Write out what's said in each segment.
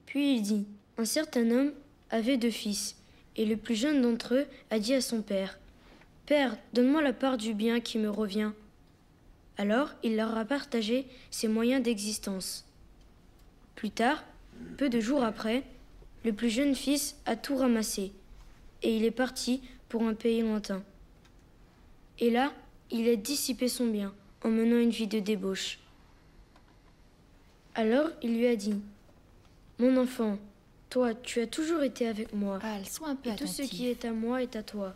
Puis il dit, un certain homme avait 2 fils, et le plus jeune d'entre eux a dit à son père, « Père, donne-moi la part du bien qui me revient. » Alors il leur a partagé ses moyens d'existence. Plus tard, peu de jours après, le plus jeune fils a tout ramassé, et il est parti pour un pays lointain. Et là, il a dissipé son bien, en menant une vie de débauche. Alors il lui a dit, « Mon enfant, toi, tu as toujours été avec moi, Al, sois un peu et tout ce attentif. qui est à moi est à toi. »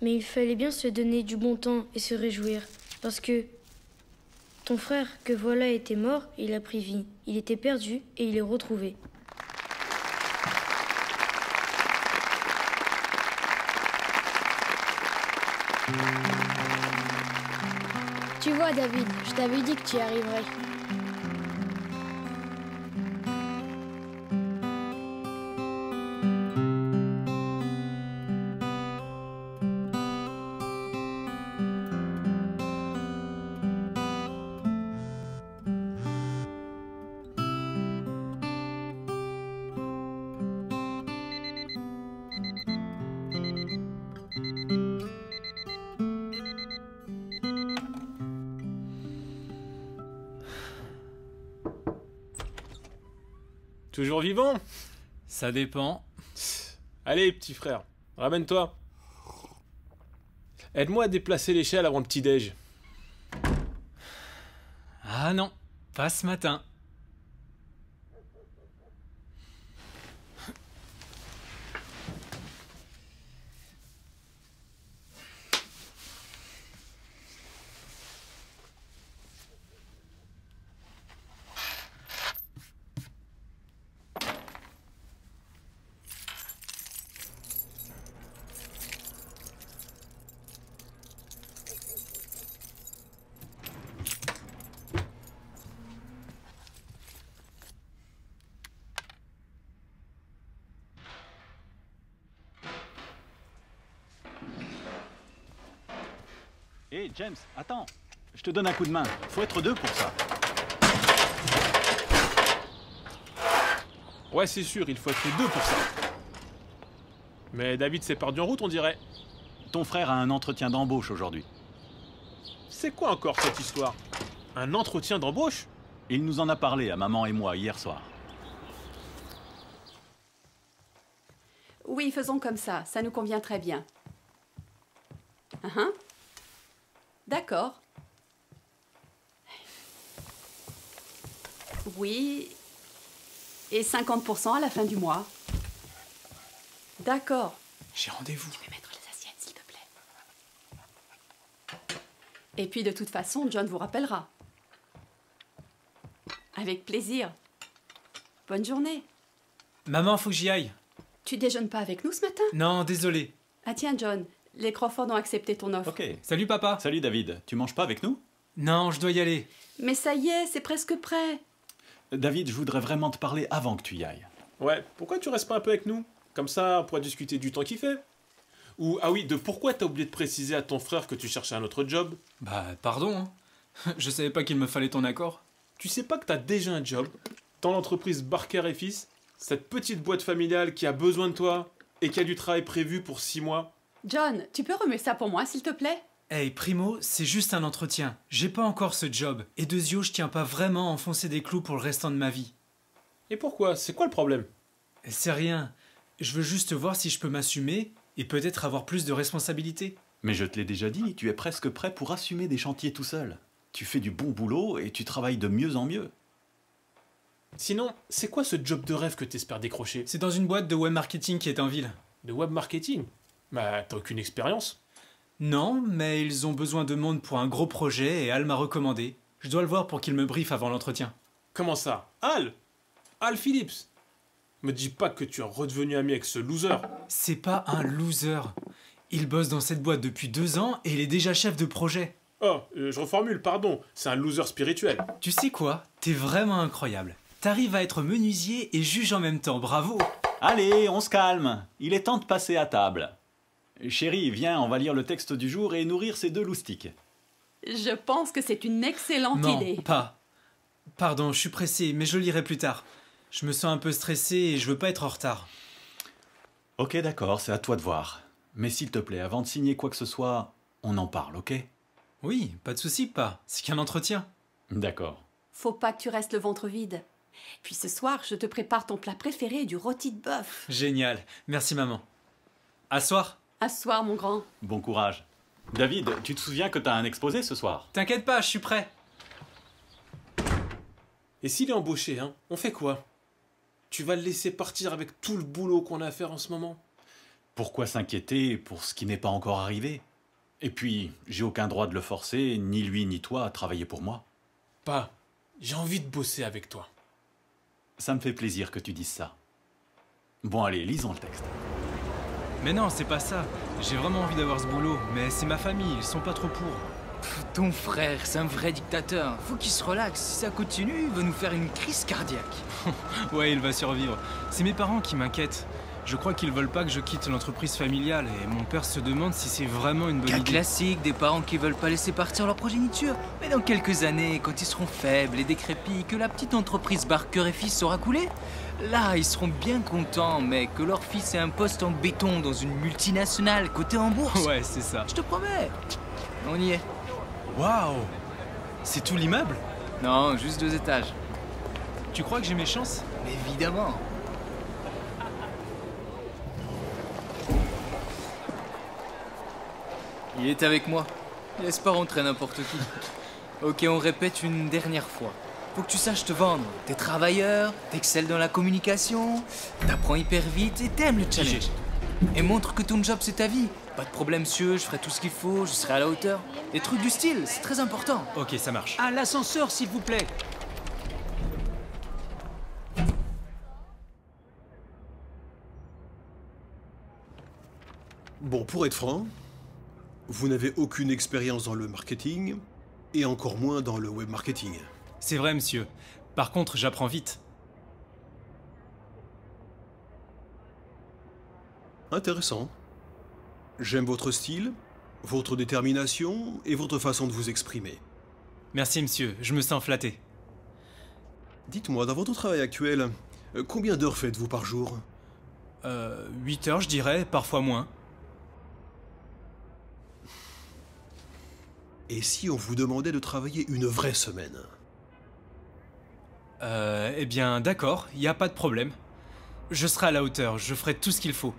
Mais il fallait bien se donner du bon temps et se réjouir, parce que ton frère que voilà était mort, il a pris vie. Il était perdu et il est retrouvé. Tu vois, David, je t'avais dit que tu y arriverais. Toujours vivant? Ça dépend. Allez, petit frère, ramène-toi. Aide-moi à déplacer l'échelle avant le petit-déj. Ah non, pas ce matin. Hé, James, attends. Je te donne un coup de main. Faut être 2 pour ça. Ouais, c'est sûr, il faut être 2 pour ça. Mais David s'est perdu en route, on dirait. Ton frère a un entretien d'embauche aujourd'hui. C'est quoi encore cette histoire? Un entretien d'embauche? Il nous en a parlé à maman et moi hier soir. Oui, faisons comme ça nous convient très bien. D'accord. Oui. Et 50% à la fin du mois. D'accord. J'ai rendez-vous. Tu peux mettre les assiettes, s'il te plaît. Et puis, de toute façon, John vous rappellera. Avec plaisir. Bonne journée. Maman, faut que j'y aille. Tu déjeunes pas avec nous ce matin? Non, désolé. Ah tiens, John, les Crawford ont accepté ton offre. Ok. Salut papa. Salut David, tu manges pas avec nous? Non, je dois y aller. Mais ça y est, c'est presque prêt. David, je voudrais vraiment te parler avant que tu y ailles. Ouais, pourquoi tu restes pas un peu avec nous? Comme ça, on pourra discuter du temps qu'il fait. Ou, ah oui, de pourquoi t'as oublié de préciser à ton frère que tu cherchais un autre job? Bah, pardon, hein. Je savais pas qu'il me fallait ton accord. Tu sais pas que t'as déjà un job dans l'entreprise Barker et Fils, cette petite boîte familiale qui a besoin de toi et qui a du travail prévu pour 6 mois? John, tu peux remettre ça pour moi, s'il te plaît? Hey, Primo, c'est juste un entretien. J'ai pas encore ce job. Et Dezio, je tiens pas vraiment à enfoncer des clous pour le restant de ma vie. Et pourquoi? C'est quoi le problème? C'est rien. Je veux juste voir si je peux m'assumer et peut-être avoir plus de responsabilités. Mais je te l'ai déjà dit, tu es presque prêt pour assumer des chantiers tout seul. Tu fais du bon boulot et tu travailles de mieux en mieux. Sinon, c'est quoi ce job de rêve que t'espères décrocher? C'est dans une boîte de web marketing qui est en ville. De web marketing? Bah, t'as aucune expérience? Non, mais ils ont besoin de monde pour un gros projet et Al m'a recommandé. Je dois le voir pour qu'il me briefe avant l'entretien. Comment ça? Al? Al Phillips? Me dis pas que tu es redevenu ami avec ce loser. C'est pas un loser. Il bosse dans cette boîte depuis 2 ans et il est déjà chef de projet. Oh, je reformule, pardon. C'est un loser spirituel. Tu sais quoi? T'es vraiment incroyable. T'arrives à être menuisier et juge en même temps, bravo! Allez, on se calme. Il est temps de passer à table. Chérie, viens, on va lire le texte du jour et nourrir ces 2 loustiques. Je pense que c'est une excellente Non, idée. pas. Pardon, je suis pressé, mais je lirai plus tard. Je me sens un peu stressé et je veux pas être en retard. Ok, d'accord, c'est à toi de voir. Mais s'il te plaît, avant de signer quoi que ce soit, on en parle, ok? Oui, pas de souci, pas. C'est qu'un entretien. D'accord. Faut pas que tu restes le ventre vide. Puis ce soir, je te prépare ton plat préféré, du rôti de bœuf. Génial. Merci, maman. À soir. À ce soir, mon grand. Bon courage. David, tu te souviens que t'as un exposé ce soir? T'inquiète pas, je suis prêt. Et s'il est embauché, hein, on fait quoi? Tu vas le laisser partir avec tout le boulot qu'on a à faire en ce moment? Pourquoi s'inquiéter pour ce qui n'est pas encore arrivé? Et puis, j'ai aucun droit de le forcer, ni lui ni toi, à travailler pour moi. Pas. J'ai envie de bosser avec toi. Ça me fait plaisir que tu dises ça. Bon allez, lisons le texte. Mais non, c'est pas ça. J'ai vraiment envie d'avoir ce boulot, mais c'est ma famille, ils sont pas trop pour. Ton frère, c'est un vrai dictateur. Faut qu'il se relaxe. Si ça continue, il va nous faire une crise cardiaque. Ouais, il va survivre. C'est mes parents qui m'inquiètent. Je crois qu'ils veulent pas que je quitte l'entreprise familiale et mon père se demande si c'est vraiment une bonne Cas idée. classique des parents qui veulent pas laisser partir leur progéniture. Mais dans quelques années, quand ils seront faibles et décrépits, que la petite entreprise Barker et Fils sera coulée, là, ils seront bien contents, mais que leur fils ait un poste en béton dans une multinationale cotée en bourse. Ouais, c'est ça. Je te promets. On y est. Waouh! C'est tout l'immeuble? Non, juste 2 étages. Tu crois que j'ai mes chances? Évidemment. Il est avec moi. Laisse pas rentrer n'importe qui. Ok, on répète une dernière fois. Faut que tu saches te vendre. T'es travailleur, t'excelles dans la communication, t'apprends hyper vite et t'aimes le challenge. Et montre que ton job c'est ta vie. Pas de problème, monsieur, je ferai tout ce qu'il faut, je serai à la hauteur. Des trucs du style, c'est très important. Ok, ça marche. À l'ascenseur, s'il vous plaît. Bon, pour être franc, vous n'avez aucune expérience dans le marketing, et encore moins dans le web marketing. C'est vrai, monsieur. Par contre, j'apprends vite. Intéressant. J'aime votre style, votre détermination et votre façon de vous exprimer. Merci, monsieur. Je me sens flatté. Dites-moi, dans votre travail actuel, combien d'heures faites-vous par jour? 8 heures, je dirais, parfois moins. Et si on vous demandait de travailler une vraie semaine? Eh bien, d'accord, y a pas de problème. Je serai à la hauteur, je ferai tout ce qu'il faut.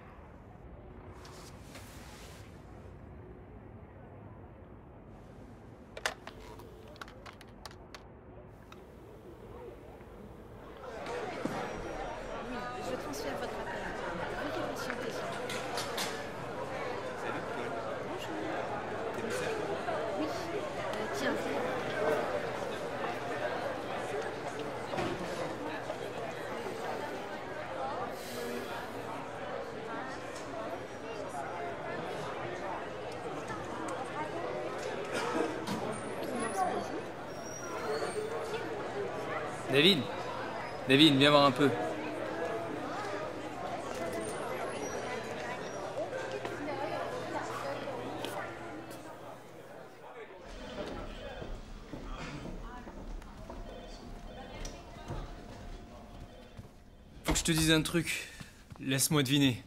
David, viens voir un peu. Faut que je te dise un truc. Laisse-moi deviner.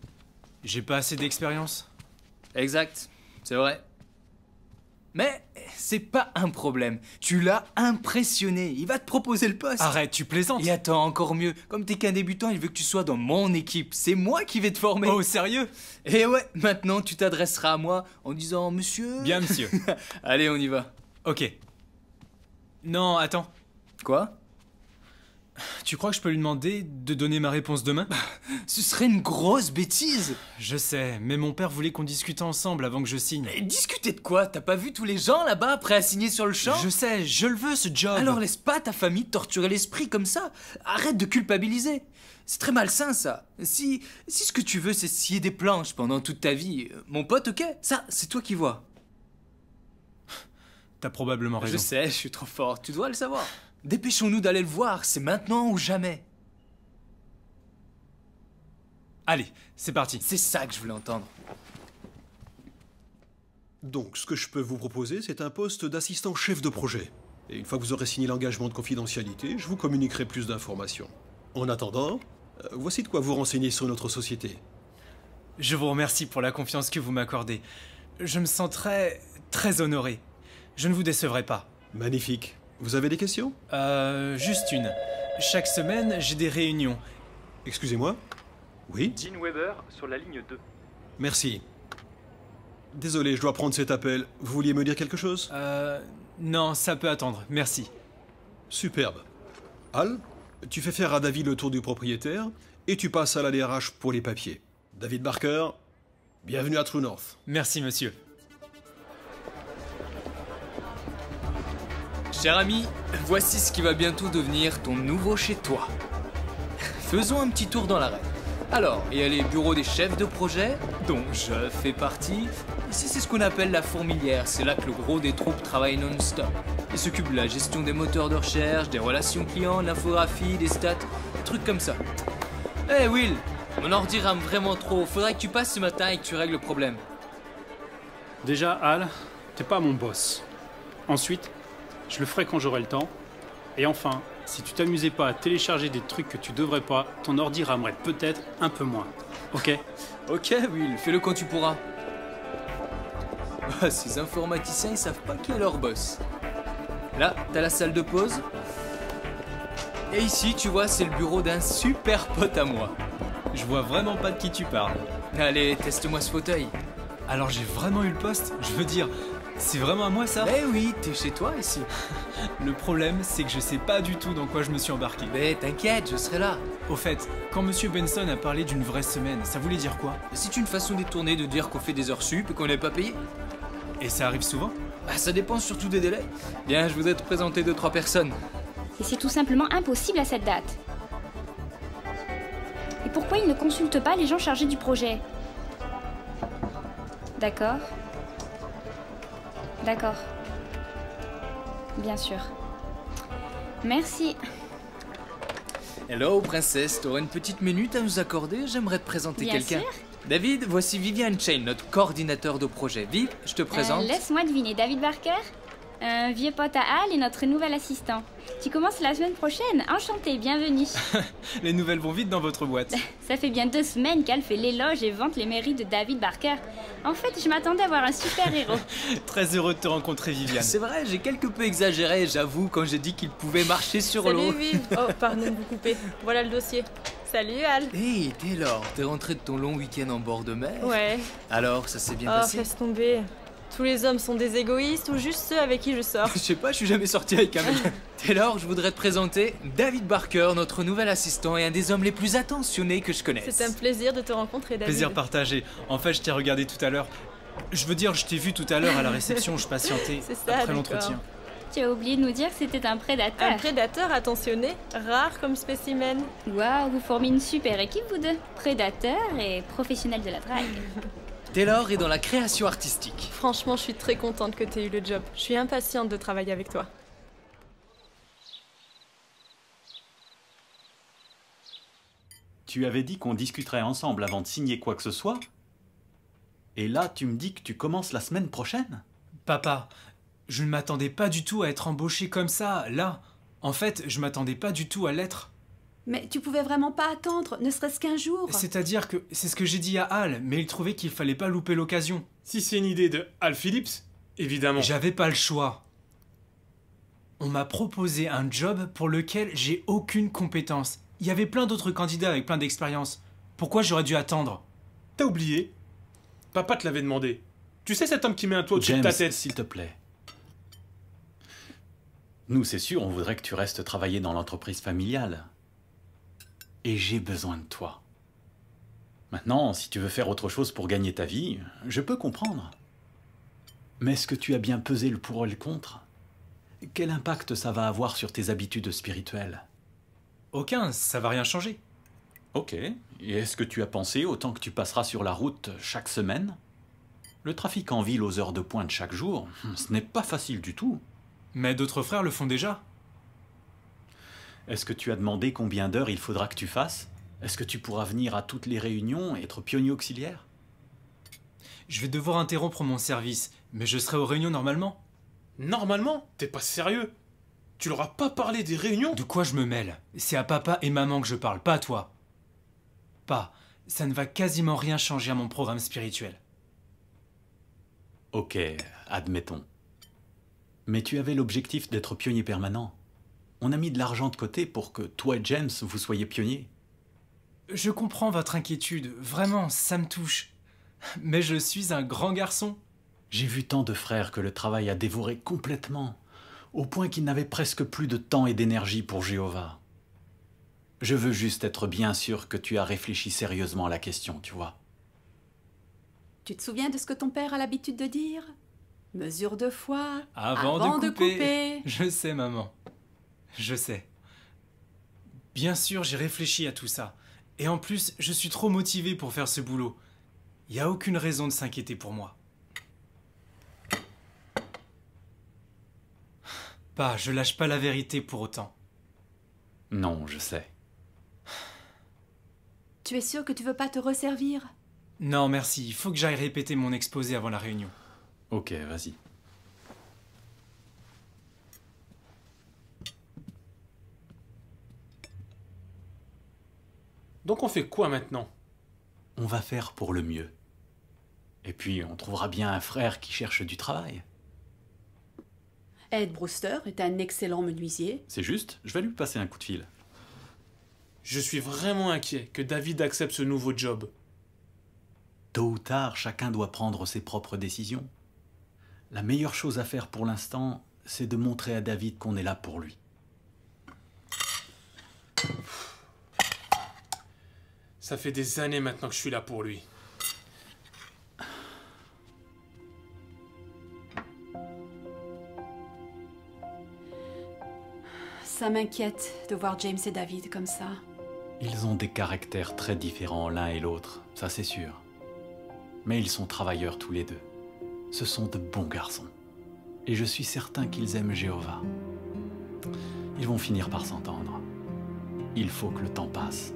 J'ai pas assez d'expérience? Exact, c'est vrai. Mais c'est pas un problème. Tu l'as impressionné. Il va te proposer le poste. Arrête, tu plaisantes? Et attends, encore mieux. Comme t'es qu'un débutant, il veut que tu sois dans mon équipe. C'est moi qui vais te former. Oh, sérieux? Et ouais, maintenant tu t'adresseras à moi en disant monsieur. Bien, monsieur. Allez, on y va. Ok. Non, attends. Quoi? Tu crois que je peux lui demander de donner ma réponse demain? Ce serait une grosse bêtise. Je sais, mais mon père voulait qu'on discute ensemble avant que je signe. Et discuter de quoi? T'as pas vu tous les gens là-bas prêts à signer sur le champ? Je sais, je le veux ce job. Alors laisse pas ta famille te torturer l'esprit comme ça. Arrête de culpabiliser. C'est très malsain ça. Si ce que tu veux c'est scier des planches pendant toute ta vie, mon pote, ok? Ça, c'est toi qui vois. T'as probablement raison. Je sais, je suis trop fort, tu dois le savoir. Dépêchons-nous d'aller le voir, c'est maintenant ou jamais. Allez, c'est parti. C'est ça que je voulais entendre. Donc, ce que je peux vous proposer, c'est un poste d'assistant chef de projet. Et une fois que vous aurez signé l'engagement de confidentialité, je vous communiquerai plus d'informations. En attendant, voici de quoi vous renseigner sur notre société. Je vous remercie pour la confiance que vous m'accordez. Je me sens très honoré. Je ne vous décevrai pas. Magnifique. Vous avez des questions? Juste une. Chaque semaine, j'ai des réunions. Excusez-moi? Oui? Dean Weber sur la ligne 2. Merci. Désolé, je dois prendre cet appel. Vous vouliez me dire quelque chose? Non, ça peut attendre. Merci. Superbe. Al, tu fais faire à David le tour du propriétaire et tu passes à la DRH pour les papiers. David Barker, bienvenue à True North. Merci, monsieur. Cher ami, voici ce qui va bientôt devenir ton nouveau chez toi. Faisons un petit tour dans l'arène. Alors, il y a les bureaux des chefs de projet, dont je fais partie. Ici, c'est ce qu'on appelle la fourmilière. C'est là que le gros des troupes travaille non-stop. Ils s'occupent de la gestion des moteurs de recherche, des relations clients, de l'infographie, des stats, des trucs comme ça. Hey Will, mon ordi rame vraiment trop. Faudrait que tu passes ce matin et que tu règles le problème. Déjà, Al, t'es pas mon boss. Ensuite, je le ferai quand j'aurai le temps. Et enfin, si tu t'amusais pas à télécharger des trucs que tu devrais pas, ton ordi ramerait peut-être un peu moins. Ok? Ok Will, fais-le quand tu pourras. Ah, ces informaticiens, ils savent pas qui est leur boss. Là, t'as la salle de pause. Et ici, tu vois, c'est le bureau d'un super pote à moi. Je vois vraiment pas de qui tu parles. Allez, teste-moi ce fauteuil. Alors j'ai vraiment eu le poste? Je veux dire, c'est vraiment à moi ça? Eh oui, t'es chez toi ici. Le problème, c'est que je sais pas du tout dans quoi je me suis embarqué. Mais t'inquiète, je serai là. Au fait, quand Monsieur Benson a parlé d'une vraie semaine, ça voulait dire quoi? C'est une façon détournée de dire qu'on fait des heures sup et qu'on n'est pas payé. Et ça arrive souvent? Bah, ça dépend surtout des délais. Bien, je vous ai présenté 2-3 personnes. Et c'est tout simplement impossible à cette date. Et pourquoi ils ne consultent pas les gens chargés du projet? D'accord. D'accord. Bien sûr. Merci. Hello, princesse, t'aurais une petite minute à nous accorder? J'aimerais te présenter Bien quelqu'un. sûr. David, voici Vivian Chain, notre coordinateur de projet. Viv, je te présente. Laisse-moi deviner, David Barker, un vieux pote à Al et notre nouvel assistant. Tu commences la semaine prochaine. Enchanté, bienvenue. Les nouvelles vont vite dans votre boîte. Ça fait bien 2 semaines qu'Al fait l'éloge et vante les mérites de David Barker. En fait, je m'attendais à voir un super héros. Très heureux de te rencontrer, Viviane. C'est vrai, j'ai quelque peu exagéré, j'avoue, quand j'ai dit qu'il pouvait marcher sur l'eau. Salut Viv. Oh, pardon de vous couper. Voilà le dossier. Salut Al. Hey, Taylor, t'es rentré de ton long week-end en bord de mer? Ouais. Alors, ça s'est bien Oh, passé? laisse tomber. Tous les hommes sont des égoïstes ou juste ceux avec qui je sors. Je sais pas, je suis jamais sorti avec un mec. Taylor, je voudrais te présenter David Barker, notre nouvel assistant et un des hommes les plus attentionnés que je connaisse. C'est un plaisir de te rencontrer, David. Plaisir partagé. En fait, je t'ai regardé tout à l'heure. Je veux dire, je t'ai vu tout à l'heure à la réception, je patientais C'est ça, après d'accord. l'entretien. Tu as oublié de nous dire que c'était un prédateur. Un prédateur attentionné, rare comme spécimen. Waouh, vous formez une super équipe, vous deux. Prédateur et professionnel de la drague. Taylor est dans la création artistique. Franchement, je suis très contente que tu aies eu le job. Je suis impatiente de travailler avec toi. Tu avais dit qu'on discuterait ensemble avant de signer quoi que ce soit? Et là, tu me dis que tu commences la semaine prochaine? Papa, je ne m'attendais pas du tout à être embauché comme ça, là. En fait, je m'attendais pas du tout à l'être. Mais tu pouvais vraiment pas attendre, ne serait-ce qu'un jour. C'est-à-dire que c'est ce que j'ai dit à Al, mais il trouvait qu'il fallait pas louper l'occasion. Si c'est une idée de Al Phillips, évidemment. J'avais pas le choix. On m'a proposé un job pour lequel j'ai aucune compétence. Il y avait plein d'autres candidats avec plein d'expérience. Pourquoi j'aurais dû attendre? T'as oublié? Papa te l'avait demandé. Tu sais cet homme qui met un toit au-dessus de ta tête? S'il te plaît. Nous, c'est sûr, on voudrait que tu restes travailler dans l'entreprise familiale. Et j'ai besoin de toi. Maintenant, si tu veux faire autre chose pour gagner ta vie, je peux comprendre. Mais est-ce que tu as bien pesé le pour et le contre? Quel impact ça va avoir sur tes habitudes spirituelles? Aucun, ça va rien changer. Ok. Et est-ce que tu as pensé au temps que tu passeras sur la route chaque semaine? Le trafic en ville aux heures de pointe chaque jour, ce n'est pas facile du tout. Mais d'autres frères le font déjà. Est-ce que tu as demandé combien d'heures il faudra que tu fasses? Est-ce que tu pourras venir à toutes les réunions et être pionnier auxiliaire? Je vais devoir interrompre mon service, mais je serai aux réunions normalement. Normalement? T'es pas sérieux? Tu leur as pas parlé des réunions? De quoi je me mêle? C'est à papa et maman que je parle, pas à toi. Pas, ça ne va quasiment rien changer à mon programme spirituel. Ok, admettons. Mais tu avais l'objectif d'être pionnier permanent. On a mis de l'argent de côté pour que toi et James, vous soyez pionniers. Je comprends votre inquiétude, vraiment, ça me touche. Mais je suis un grand garçon. J'ai vu tant de frères que le travail a dévoré complètement, au point qu'ils n'avaient presque plus de temps et d'énergie pour Jéhovah. Je veux juste être bien sûr que tu as réfléchi sérieusement à la question, tu vois. Tu te souviens de ce que ton père a l'habitude de dire? Mesure de foi Avant de couper. Je sais, maman. Je sais. Bien sûr, j'ai réfléchi à tout ça. Et en plus, je suis trop motivé pour faire ce boulot. Il n'y a aucune raison de s'inquiéter pour moi. Pas, je lâche pas la vérité pour autant. Non, je sais. Tu es sûr que tu veux pas te resservir? Non, merci. Il faut que j'aille répéter mon exposé avant la réunion. Ok, vas-y. Donc on fait quoi maintenant? On va faire pour le mieux. Et puis, on trouvera bien un frère qui cherche du travail. Ed Brewster est un excellent menuisier. C'est juste, je vais lui passer un coup de fil. Je suis vraiment inquiet que David accepte ce nouveau job. Tôt ou tard, chacun doit prendre ses propres décisions. La meilleure chose à faire pour l'instant, c'est de montrer à David qu'on est là pour lui. Ça fait des années maintenant que je suis là pour lui. Ça m'inquiète de voir James et David comme ça. Ils ont des caractères très différents l'un et l'autre, ça c'est sûr. Mais ils sont travailleurs tous les deux. Ce sont de bons garçons. Et je suis certain qu'ils aiment Jéhovah. Ils vont finir par s'entendre. Il faut que le temps passe.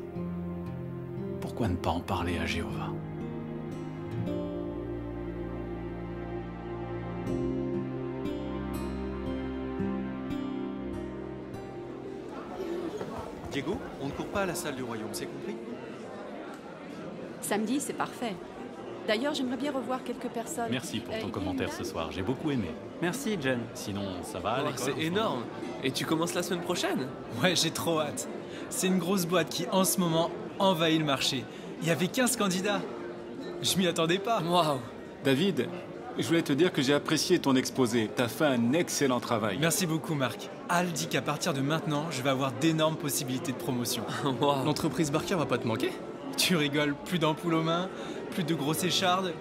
Pourquoi ne pas en parler à Jéhovah? Diego, on ne court pas à la salle du royaume, c'est compris? Samedi, c'est parfait. D'ailleurs, j'aimerais bien revoir quelques personnes. Merci pour ton commentaire ce soir, j'ai beaucoup aimé. Merci, Jen. Sinon, ça va à l'école? C'est énorme. Et tu commences la semaine prochaine? Ouais, j'ai trop hâte. C'est une grosse boîte qui, en ce moment, envahit le marché. Il y avait 15 candidats. Je m'y attendais pas. Waouh! David, je voulais te dire que j'ai apprécié ton exposé. T'as fait un excellent travail. Merci beaucoup, Marc. Al dit qu'à partir de maintenant, je vais avoir d'énormes possibilités de promotion. Wow. L'entreprise Barker va pas te manquer? Tu rigoles, plus d'ampoules aux mains, plus de grosses échardes,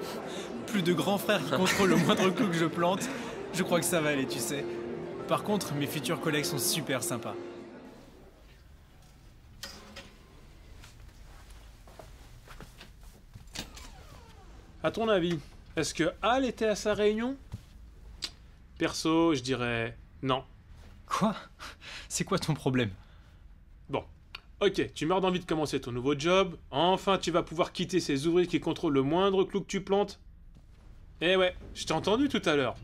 plus de grands frères qui contrôlent le moindre clou que je plante. Je crois que ça va aller, tu sais. Par contre, mes futurs collègues sont super sympas. À ton avis, est-ce que Al était à sa réunion? Perso, je dirais non. Quoi? C'est quoi ton problème? Bon, ok, tu meurs d'envie de commencer ton nouveau job. Enfin, tu vas pouvoir quitter ces ouvriers qui contrôlent le moindre clou que tu plantes. Eh ouais, je t'ai entendu tout à l'heure.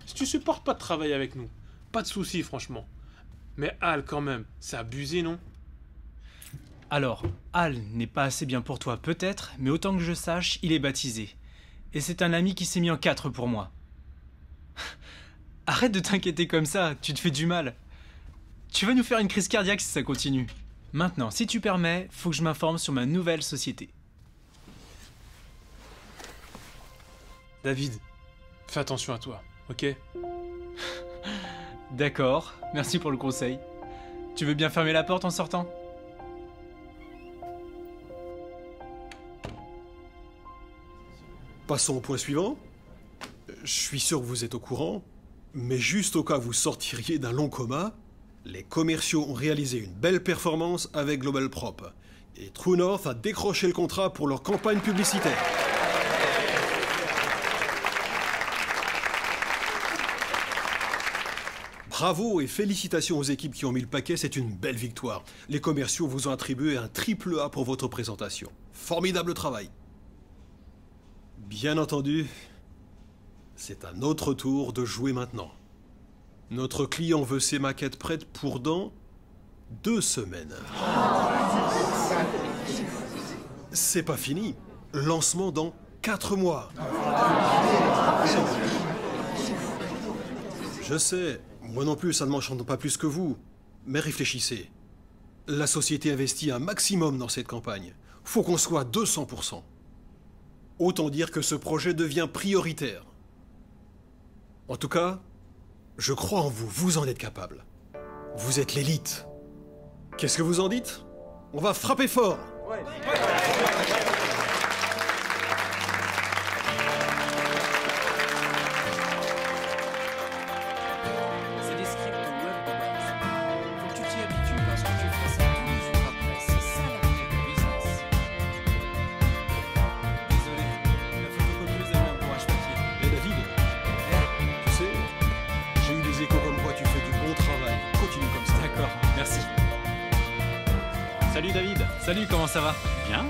Si tu supportes pas de travailler avec nous, pas de soucis franchement. Mais Al quand même, c'est abusé, non? Alors, Al n'est pas assez bien pour toi peut-être, mais autant que je sache, il est baptisé. Et c'est un ami qui s'est mis en 4 pour moi. Arrête de t'inquiéter comme ça, tu te fais du mal. Tu vas nous faire une crise cardiaque si ça continue. Maintenant, si tu permets, faut que je m'informe sur ma nouvelle société. David, fais attention à toi, ok? D'accord, merci pour le conseil. Tu veux bien fermer la porte en sortant? Passons au point suivant. Je suis sûr que vous êtes au courant, mais juste au cas où vous sortiriez d'un long coma, les commerciaux ont réalisé une belle performance avec Global Prop. Et True North a décroché le contrat pour leur campagne publicitaire. Bravo et félicitations aux équipes qui ont mis le paquet, c'est une belle victoire. Les commerciaux vous ont attribué un triple A pour votre présentation. Formidable travail. Bien entendu, c'est à notre tour de jouer maintenant. Notre client veut ses maquettes prêtes pour dans 2 semaines. C'est pas fini. Lancement dans 4 mois. Je sais, moi non plus, ça ne m'enchante pas plus que vous. Mais réfléchissez. La société investit un maximum dans cette campagne. Faut qu'on soit à 200%. Autant dire que ce projet devient prioritaire. En tout cas, je crois en vous, vous en êtes capable. Vous êtes l'élite. Qu'est-ce que vous en dites? On va frapper fort. C'est des scripts web de base. Faut que tu t'y habitues parce que tu feras ça tous les jours après. C'est ça la vie de business. Désolé, la photocopieuse a eu un bourrage papier. Et David, tu sais, j'ai eu des échos comme quoi tu fais du bon travail. Continue comme ça. D'accord, merci. Salut David. Salut, comment ça va? Bien?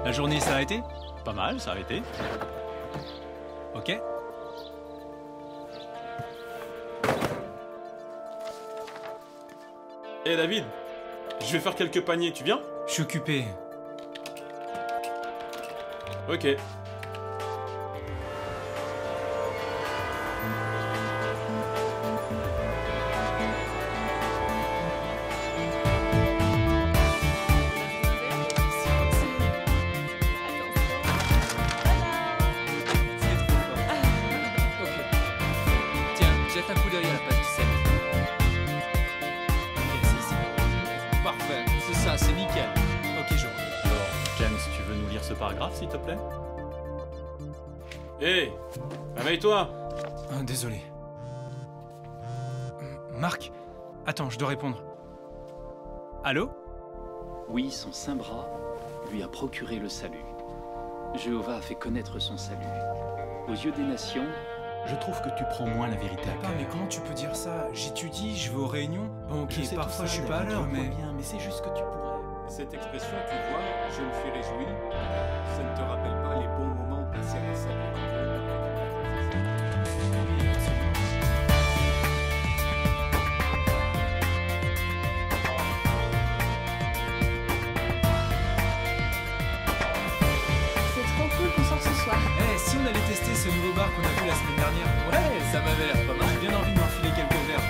La journée, ça a été? Pas mal, ça a été. Ok. Hé David, je vais faire quelques paniers, tu viens? Je suis occupé. Ok. Tiens, jette un coup d'œil à la page 17. Ok, c'est ici. Parfait, c'est ça, c'est nickel. Ok, je vois. Alors, James, tu veux nous lire ce paragraphe, s'il te plaît? Hé, réveille-toi. Désolé. Marc? Attends, je dois répondre. Allô? Oui, son saint bras lui a procuré le salut. Jéhovah a fait connaître son salut. Aux yeux des nations, Je trouve que tu prends moins la vérité à Papa, cœur. mais comment tu peux dire ça? J'étudie, je vais aux réunions. Bon, ok, Je sais parfois tout je ça, suis pas à David, l'heure, je le mais... vois bien, mais c'est juste que tu pourrais. Cette expression, tu vois, je me suis réjoui, ça ne te rappelle pas les bons moments passés à la salle de C'est trop cool qu'on sorte ce soir. Eh, si on allait tester ce nouveau bar qu'on a vu la semaine dernière? Ouais, ça m'avait l'air pas mal. J'ai bien envie de m'enfiler quelques verres.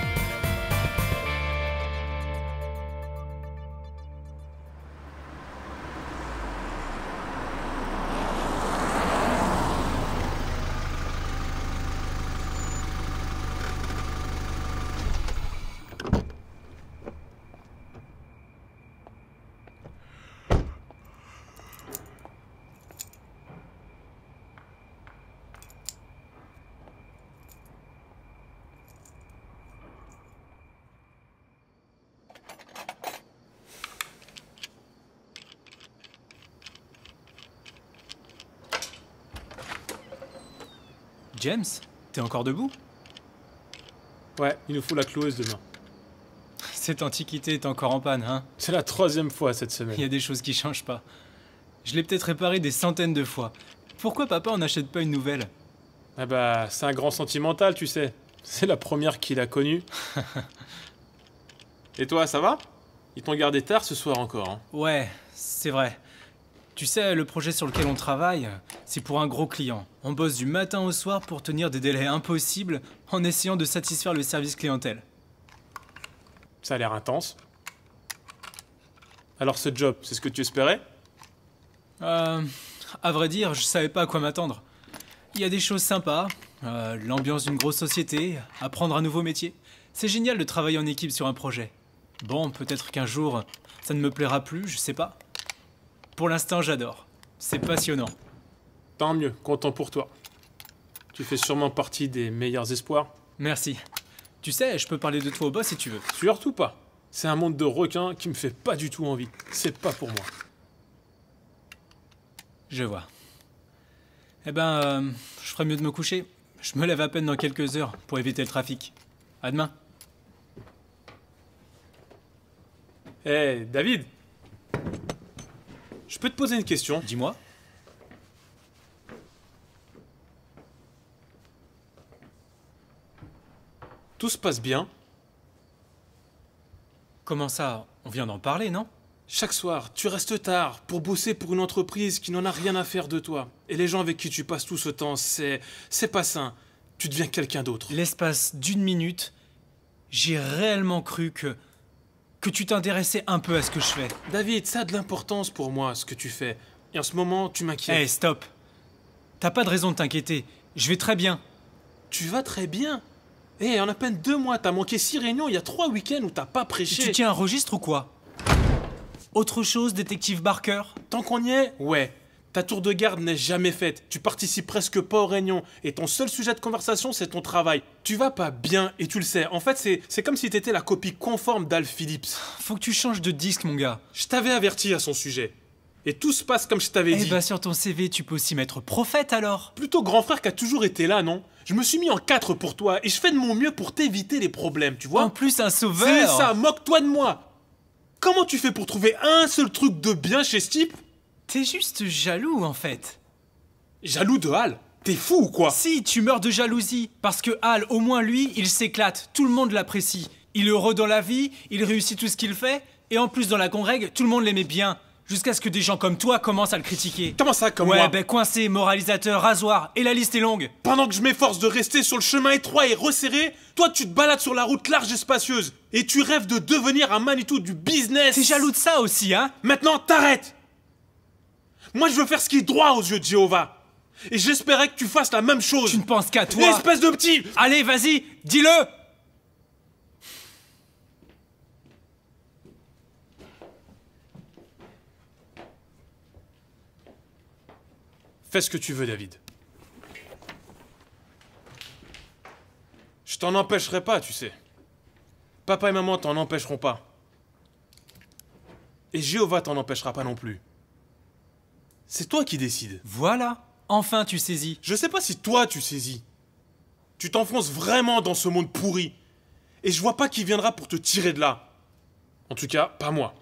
James, t'es encore debout? Ouais, il nous faut la cloueuse demain. Cette antiquité est encore en panne, hein? C'est la 3e fois cette Il semaine. y a des choses qui changent pas. Je l'ai peut-être réparé des centaines de fois. Pourquoi papa en achète pas une nouvelle? Ah bah, c'est un grand sentimental, tu sais. C'est la première qu'il a connue. Et toi, ça va? Ils t'ont gardé tard ce soir encore, hein. Ouais, c'est vrai. Tu sais, le projet sur lequel on travaille, c'est pour un gros client. On bosse du matin au soir pour tenir des délais impossibles en essayant de satisfaire le service clientèle. Ça a l'air intense. Alors ce job, c'est ce que tu espérais? À vrai dire, je savais pas à quoi m'attendre. Il y a des choses sympas, l'ambiance d'une grosse société, apprendre un nouveau métier. C'est génial de travailler en équipe sur un projet. Bon, peut-être qu'un jour, ça ne me plaira plus, je sais pas. Pour l'instant, j'adore. C'est passionnant. Tant mieux, content pour toi. Tu fais sûrement partie des meilleurs espoirs. Merci. Tu sais, je peux parler de toi au boss si tu veux. Surtout pas. C'est un monde de requins qui me fait pas du tout envie. C'est pas pour moi. Je vois. Eh ben, je ferais mieux de me coucher. Je me lève à peine dans quelques heures pour éviter le trafic. À demain. Eh, David! Je peux te poser une question? Dis-moi. Tout Tout se passe bien. Comment ça? On vient d'en parler, non? Chaque soir, tu restes tard pour bosser pour une entreprise qui n'en a rien à faire de toi. Et les gens avec qui tu passes tout ce temps, c'est pas sain. Tu deviens quelqu'un d'autre. L'espace d'une minute, j'ai réellement cru que tu t'intéressais un peu à ce que je fais. David, ça a de l'importance pour moi, ce que tu fais. Et en ce moment, tu m'inquiètes. Hey, stop. T'as pas de raison de t'inquiéter. Je vais très bien. Tu vas très bien. Eh, en à peine 2 mois, t'as manqué 6 réunions, il y a 3 week-ends où t'as pas prêché. Tu tiens un registre ou quoi? Autre chose, détective Barker? Tant qu'on y est, ouais. Ta tour de garde n'est jamais faite. Tu participes presque pas aux réunions. Et ton seul sujet de conversation, c'est ton travail. Tu vas pas bien et tu le sais. En fait, c'est comme si t'étais la copie conforme d'Al Phillips. Faut que tu changes de disque, mon gars. Je t'avais averti à son sujet. Et tout se passe comme je t'avais dit. Eh bah, sur ton CV, tu peux aussi mettre prophète alors. Plutôt grand frère qui a toujours été là, non? Je me suis mis en 4 pour toi et je fais de mon mieux pour t'éviter les problèmes, tu vois? En plus, un sauveur. C'est ça, moque-toi de moi. Comment tu fais pour trouver un seul truc de bien chez ce type? T'es juste jaloux, en fait. Jaloux de Hal? T'es fou ou quoi? Si, tu meurs de jalousie. Parce que Hal, au moins lui, il s'éclate. Tout le monde l'apprécie. Il est heureux dans la vie, il réussit tout ce qu'il fait. Et en plus, dans la congrègue, tout le monde l'aimait bien. Jusqu'à ce que des gens comme toi commencent à le critiquer. Comment ça, comme moi? Ouais, ben coincé, moralisateur, rasoir, et la liste est longue. Pendant que je m'efforce de rester sur le chemin étroit et resserré, toi tu te balades sur la route large et spacieuse. Et tu rêves de devenir un Manitou du business. T'es jaloux de ça aussi, hein? Maintenant, t'arrêtes. Moi je veux faire ce qui est droit aux yeux de Jéhovah. Et j'espérais que tu fasses la même chose. Tu ne penses qu'à toi. Espèce de petit... Allez, vas-y, dis-le. Fais ce que tu veux, David. Je t'en empêcherai pas, tu sais. Papa et maman t'en empêcheront pas. Et Jéhovah t'en empêchera pas non plus. C'est toi qui décides. Voilà, enfin tu saisis. Je sais pas si toi tu saisis. Tu t'enfonces vraiment dans ce monde pourri. Et je vois pas qui viendra pour te tirer de là. En tout cas, pas moi.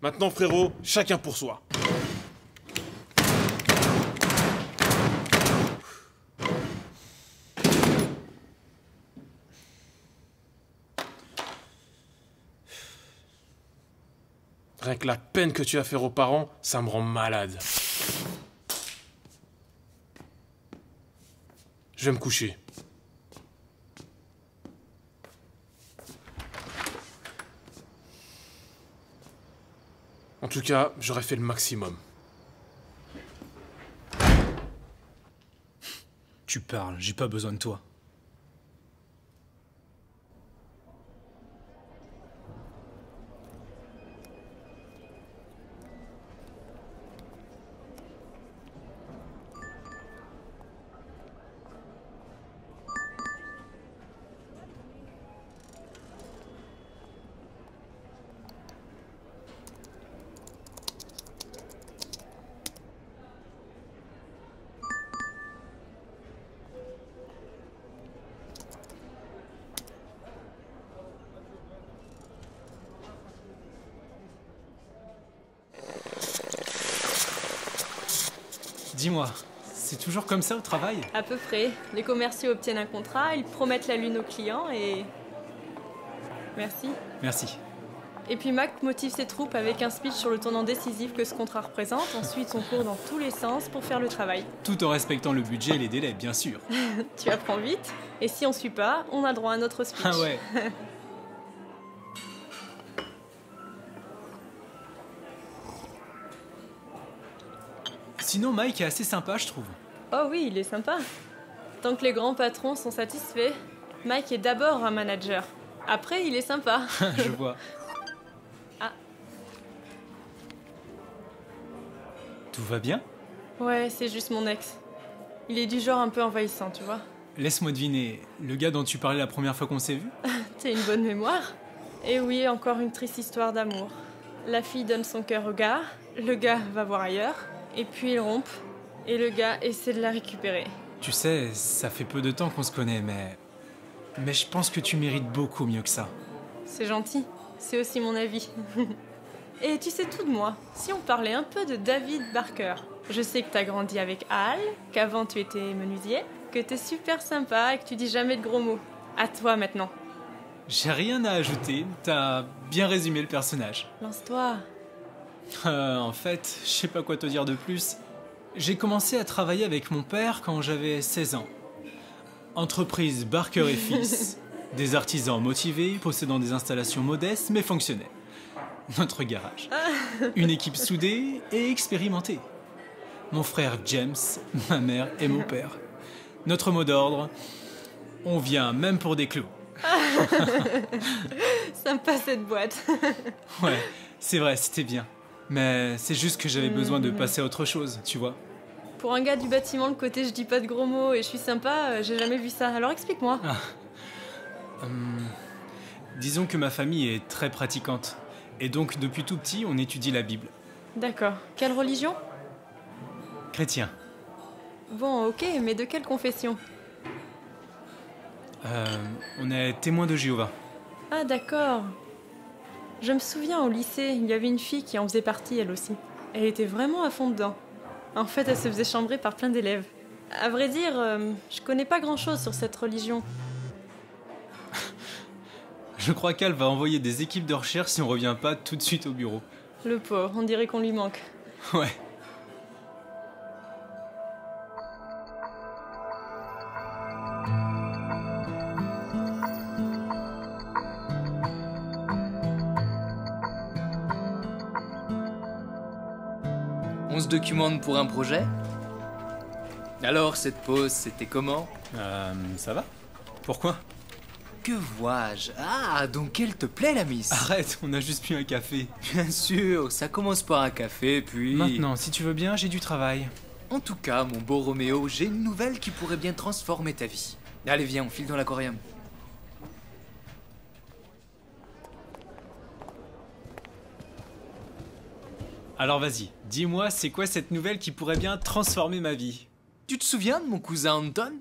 Maintenant, frérot, chacun pour soi. Rien que la peine que tu vas faire aux parents, ça me rend malade. Je vais me coucher. En tout cas, j'aurais fait le maximum. Tu parles, j'ai pas besoin de toi. Dis-moi, c'est toujours comme ça au travail? À peu près. Les commerciaux obtiennent un contrat, ils promettent la lune aux clients et... Merci. Merci. Et puis Mac motive ses troupes avec un speech sur le tournant décisif que ce contrat représente. Ensuite, on court dans tous les sens pour faire le travail. Tout en respectant le budget et les délais, bien sûr. Tu apprends vite. Et si on suit pas, on a droit à notre speech. Ah ouais. Sinon, Mike est assez sympa, je trouve. Oh oui, il est sympa. Tant que les grands patrons sont satisfaits, Mike est d'abord un manager. Après, il est sympa. Je vois. Ah. Tout va bien? Ouais, c'est juste mon ex. Il est du genre un peu envahissant, tu vois. Laisse-moi deviner, le gars dont tu parlais la première fois qu'on s'est vu? T'as une bonne mémoire? Et oui, encore une triste histoire d'amour. La fille donne son cœur au gars, le gars va voir ailleurs, et puis ils rompent, et le gars essaie de la récupérer. Tu sais, ça fait peu de temps qu'on se connaît, mais je pense que tu mérites beaucoup mieux que ça. C'est gentil, c'est aussi mon avis. Et tu sais tout de moi, si on parlait un peu de David Barker. Je sais que t'as grandi avec Hal, qu'avant tu étais menuisier, que t'es super sympa et que tu dis jamais de gros mots. À toi maintenant. J'ai rien à ajouter, t'as bien résumé le personnage. Lance-toi. En fait, je sais pas quoi te dire de plus. J'ai commencé à travailler avec mon père quand j'avais 16 ans. Entreprise Barker et Fils, des artisans motivés, possédant des installations modestes mais fonctionnelles. Notre garage. Une équipe soudée et expérimentée. Mon frère James, ma mère et mon père. Notre mot d'ordre, on vient même pour des clous. Sympa cette boîte. Ouais, c'est vrai, c'était bien. Mais c'est juste que j'avais besoin de passer à autre chose, tu vois. Pour un gars du bâtiment, le côté je dis pas de gros mots et je suis sympa, j'ai jamais vu ça. Alors explique-moi. Disons que ma famille est très pratiquante. Et donc, depuis tout petit, on étudie la Bible. D'accord. Quelle religion? Chrétien. Bon, ok, mais de quelle confession? On est témoins de Jéhovah. Ah, d'accord. Je me souviens au lycée, il y avait une fille qui en faisait partie, elle aussi. Elle était vraiment à fond dedans. En fait, elle se faisait chambrer par plein d'élèves. À vrai dire, je connais pas grand-chose sur cette religion. Je crois qu'Al va envoyer des équipes de recherche si on revient pas tout de suite au bureau. Le pauvre, on dirait qu'on lui manque. Ouais. On se documente pour un projet? Alors, cette pause, c'était comment? Ça va? Pourquoi? Que vois-je? Ah, donc elle te plaît, la miss? Arrête, on a juste pris un café. Bien sûr, ça commence par un café, puis... Maintenant, si tu veux bien, j'ai du travail. En tout cas, mon beau Roméo, j'ai une nouvelle qui pourrait bien transformer ta vie. Allez, viens, on file dans l'aquarium. Alors vas-y, dis-moi, c'est quoi cette nouvelle qui pourrait bien transformer ma vie? Tu te souviens de mon cousin Anton?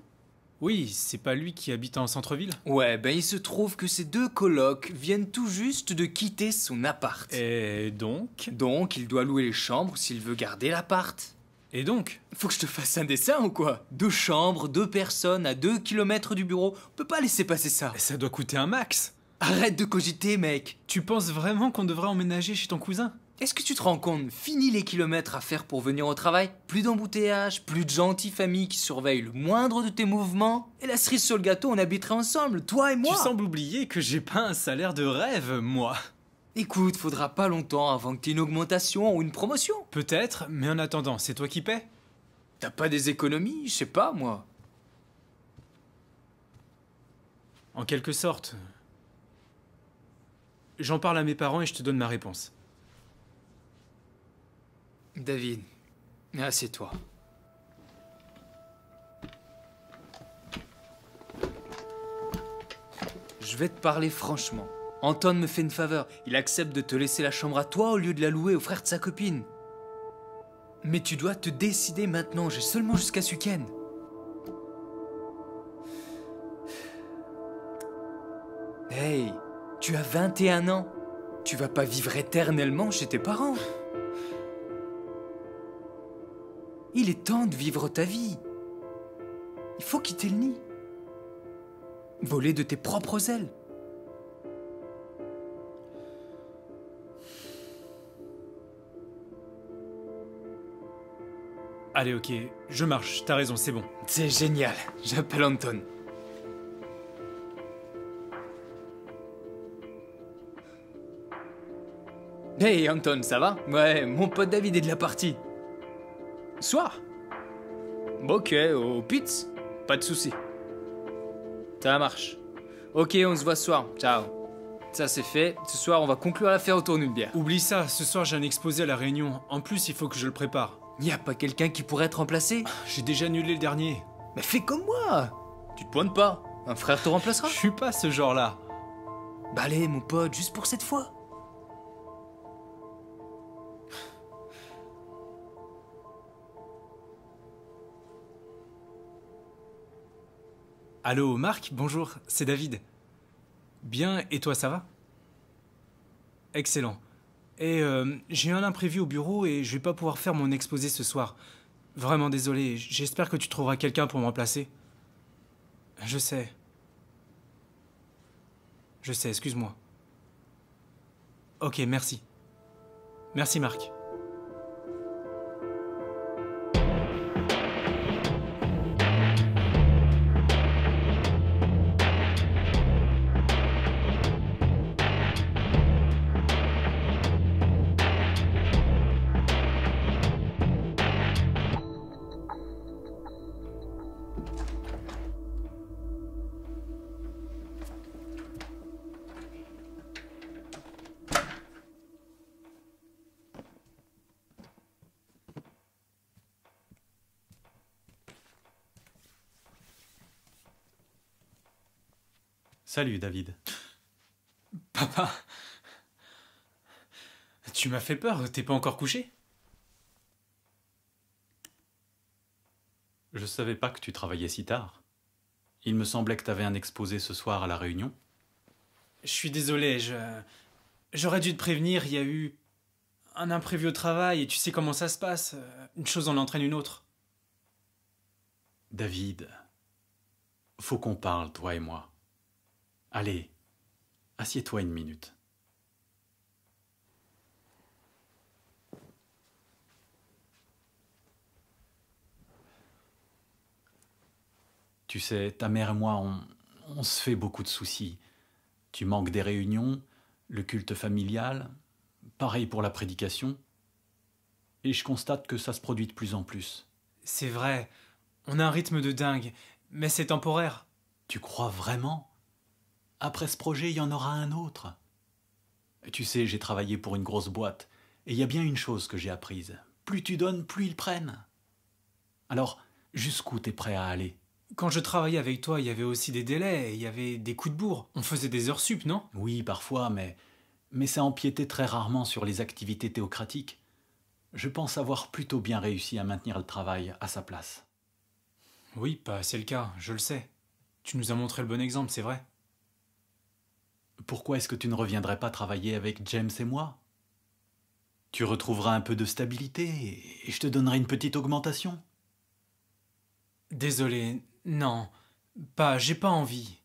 Oui, c'est pas lui qui habite en centre-ville? Ouais, ben il se trouve que ces deux colocs viennent tout juste de quitter son appart. Et donc? Donc, il doit louer les chambres s'il veut garder l'appart. Et donc? Faut que je te fasse un dessin ou quoi? 2 chambres, 2 personnes, à 2 kilomètres du bureau. On peut pas laisser passer ça. Ça doit coûter un max. Arrête de cogiter, mec. Tu penses vraiment qu'on devrait emménager chez ton cousin? Est-ce que tu te rends compte? Fini les kilomètres à faire pour venir au travail. Plus d'embouteillage, plus de gentilles familles qui surveillent le moindre de tes mouvements. Et la cerise sur le gâteau, on habiterait ensemble, toi et moi. Tu sembles oublier que j'ai pas un salaire de rêve, moi. Écoute, faudra pas longtemps avant que t'aies une augmentation ou une promotion. Peut-être, mais en attendant, c'est toi qui paies? T'as pas des économies? Je sais pas, moi. En quelque sorte. J'en parle à mes parents et je te donne ma réponse. David, assieds-toi. Je vais te parler franchement. Anton me fait une faveur. Il accepte de te laisser la chambre à toi au lieu de la louer au frère de sa copine. Mais tu dois te décider maintenant. J'ai seulement jusqu'à ce week-end. Hey, tu as 21 ans. Tu vas pas vivre éternellement chez tes parents. Il est temps de vivre ta vie. Il faut quitter le nid. Voler de tes propres ailes. Allez, ok, je marche, t'as raison, c'est bon. C'est génial, j'appelle Anton. Hey Anton, ça va? Ouais, mon pote David est de la partie. Soir? Ok, au Pitts? Pas de soucis. Ça marche. Ok, on se voit ce soir. Ciao. Ça c'est fait. Ce soir, on va conclure l'affaire autour d'une bière. Oublie ça, ce soir j'ai un exposé à la Réunion. En plus, il faut que je le prépare. Y a pas quelqu'un qui pourrait te remplacer? J'ai déjà annulé le dernier. Mais fais comme moi. Tu te pointes pas. Un frère te remplacera. Je suis pas ce genre-là. Bah allez, mon pote, juste pour cette fois. Allô, Marc, bonjour, c'est David. Bien, et toi, ça va? Excellent. Et j'ai eu un imprévu au bureau et je vais pas pouvoir faire mon exposé ce soir. Vraiment désolé, j'espère que tu trouveras quelqu'un pour me remplacer. Je sais. Je sais, excuse-moi. Ok, merci. Merci, Marc. Salut, David. Papa, tu m'as fait peur, t'es pas encore couché? Je savais pas que tu travaillais si tard. Il me semblait que t'avais un exposé ce soir à la réunion. Je suis désolé, j'aurais dû te prévenir, il y a eu un imprévu au travail et tu sais comment ça se passe, une chose en entraîne une autre. David, faut qu'on parle, toi et moi. Allez, assieds-toi une minute. Tu sais, ta mère et moi, on se fait beaucoup de soucis. Tu manques des réunions, le culte familial, pareil pour la prédication. Et je constate que ça se produit de plus en plus. C'est vrai, on a un rythme de dingue, mais c'est temporaire. Tu crois vraiment ? Après ce projet, il y en aura un autre. Tu sais, j'ai travaillé pour une grosse boîte, et il y a bien une chose que j'ai apprise. Plus tu donnes, plus ils prennent. Alors, jusqu'où t'es prêt à aller ? Quand je travaillais avec toi, il y avait aussi des délais, il y avait des coups de bourre. On faisait des heures sup, non ? Oui, parfois, mais ça empiétait très rarement sur les activités théocratiques. Je pense avoir plutôt bien réussi à maintenir le travail à sa place. Oui, c'est le cas, je le sais. Tu nous as montré le bon exemple, c'est vrai. Pourquoi est-ce que tu ne reviendrais pas travailler avec James et moi ? Tu retrouveras un peu de stabilité et je te donnerai une petite augmentation. Désolé, non, j'ai pas envie.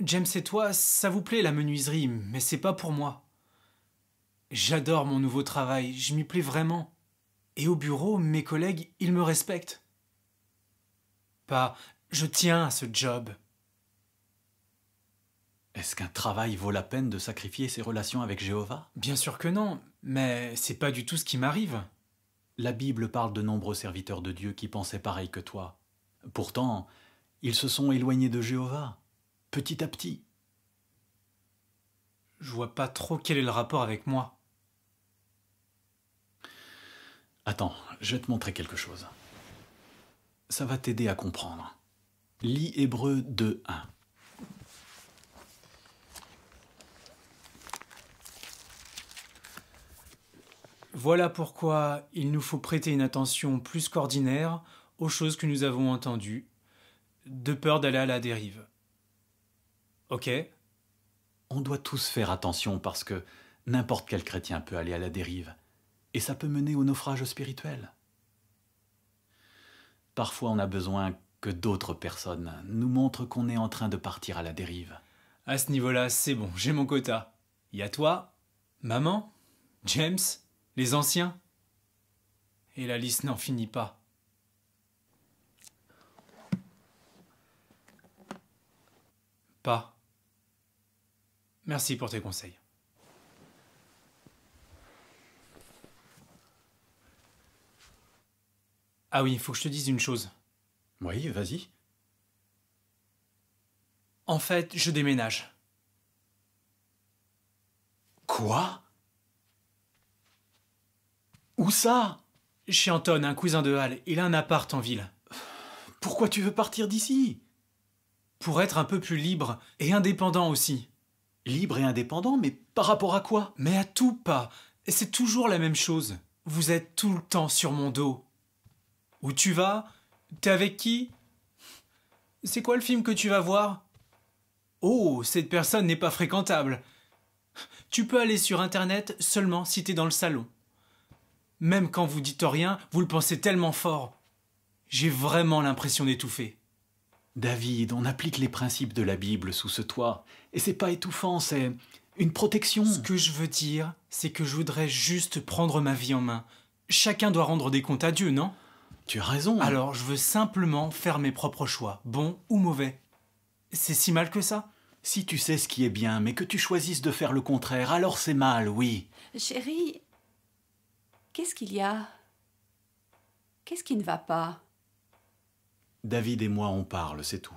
James et toi, ça vous plaît la menuiserie, mais c'est pas pour moi. J'adore mon nouveau travail, je m'y plais vraiment. Et au bureau, mes collègues, ils me respectent. Je tiens à ce job. Est-ce qu'un travail vaut la peine de sacrifier ses relations avec Jéhovah ? Bien sûr que non, mais c'est pas du tout ce qui m'arrive. La Bible parle de nombreux serviteurs de Dieu qui pensaient pareil que toi. Pourtant, ils se sont éloignés de Jéhovah, petit à petit. Je vois pas trop quel est le rapport avec moi. Attends, je vais te montrer quelque chose. Ça va t'aider à comprendre. Lis Hébreux 2:1. Voilà pourquoi il nous faut prêter une attention plus qu'ordinaire aux choses que nous avons entendues, de peur d'aller à la dérive. Ok ? On doit tous faire attention parce que n'importe quel chrétien peut aller à la dérive, et ça peut mener au naufrage spirituel. Parfois on a besoin que d'autres personnes nous montrent qu'on est en train de partir à la dérive. À ce niveau-là, c'est bon, j'ai mon quota. Il y a toi, maman, James, les anciens. Et la liste n'en finit pas. Merci pour tes conseils. Ah oui, il faut que je te dise une chose. Oui, vas-y. En fait, je déménage. Quoi ? Où ça ? Chez Anton, un cousin de Hal. Il a un appart en ville. Pourquoi tu veux partir d'ici ? Pour être un peu plus libre et indépendant aussi. Libre et indépendant, mais par rapport à quoi ? Mais à tout pas. Et c'est toujours la même chose. Vous êtes tout le temps sur mon dos. Où tu vas ? T'es avec qui ? C'est quoi le film que tu vas voir ? Oh, cette personne n'est pas fréquentable. Tu peux aller sur Internet seulement si t'es dans le salon. Même quand vous dites rien, vous le pensez tellement fort. J'ai vraiment l'impression d'étouffer. David, on applique les principes de la Bible sous ce toit. Et c'est pas étouffant, c'est une protection. Ce que je veux dire, c'est que je voudrais juste prendre ma vie en main. Chacun doit rendre des comptes à Dieu, non? Tu as raison. Alors, je veux simplement faire mes propres choix, bons ou mauvais. C'est si mal que ça? Si tu sais ce qui est bien, mais que tu choisisses de faire le contraire, alors c'est mal, oui. Chérie, qu'est-ce qu'il y a? Qu'est-ce qui ne va pas? David et moi, on parle, c'est tout.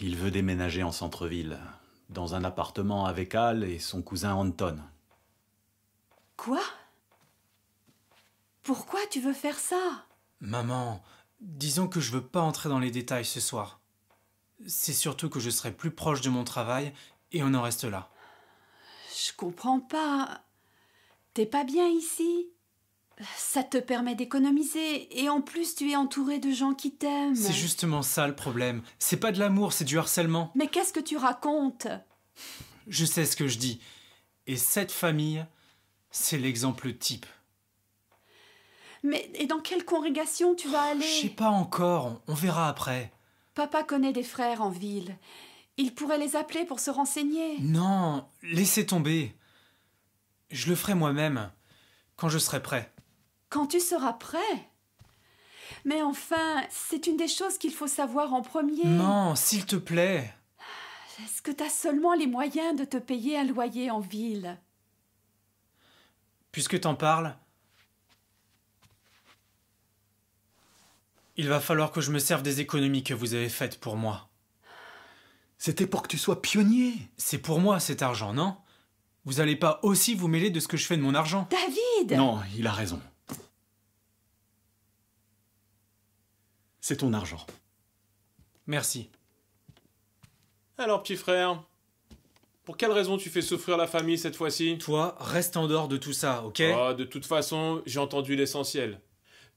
Il veut déménager en centre-ville, dans un appartement avec Al et son cousin Anton. Quoi? Pourquoi tu veux faire ça? Maman, disons que je veux pas entrer dans les détails ce soir. C'est surtout que je serai plus proche de mon travail et on en reste là. Je comprends pas. T'es pas bien ici? Ça te permet d'économiser et en plus tu es entouré de gens qui t'aiment. C'est justement ça le problème. C'est pas de l'amour, c'est du harcèlement. Mais qu'est-ce que tu racontes? Je sais ce que je dis. Et cette famille, c'est l'exemple type. Mais et dans quelle congrégation tu vas aller? Je sais pas encore, on verra après. Papa connaît des frères en ville. Il pourrait les appeler pour se renseigner. Non, laissez tomber. Je le ferai moi-même, quand je serai prêt. Quand tu seras prêt? Mais enfin, c'est une des choses qu'il faut savoir en premier. Non, s'il te plaît. Est-ce que tu as seulement les moyens de te payer un loyer en ville? Puisque t'en parles, il va falloir que je me serve des économies que vous avez faites pour moi. C'était pour que tu sois pionnier. C'est pour moi cet argent, non? Vous allez pas aussi vous mêler de ce que je fais de mon argent? David! Non, il a raison. C'est ton argent. Merci. Alors, petit frère, pour quelle raison tu fais souffrir la famille cette fois-ci? Toi, reste en dehors de tout ça, ok? Oh, de toute façon, j'ai entendu l'essentiel.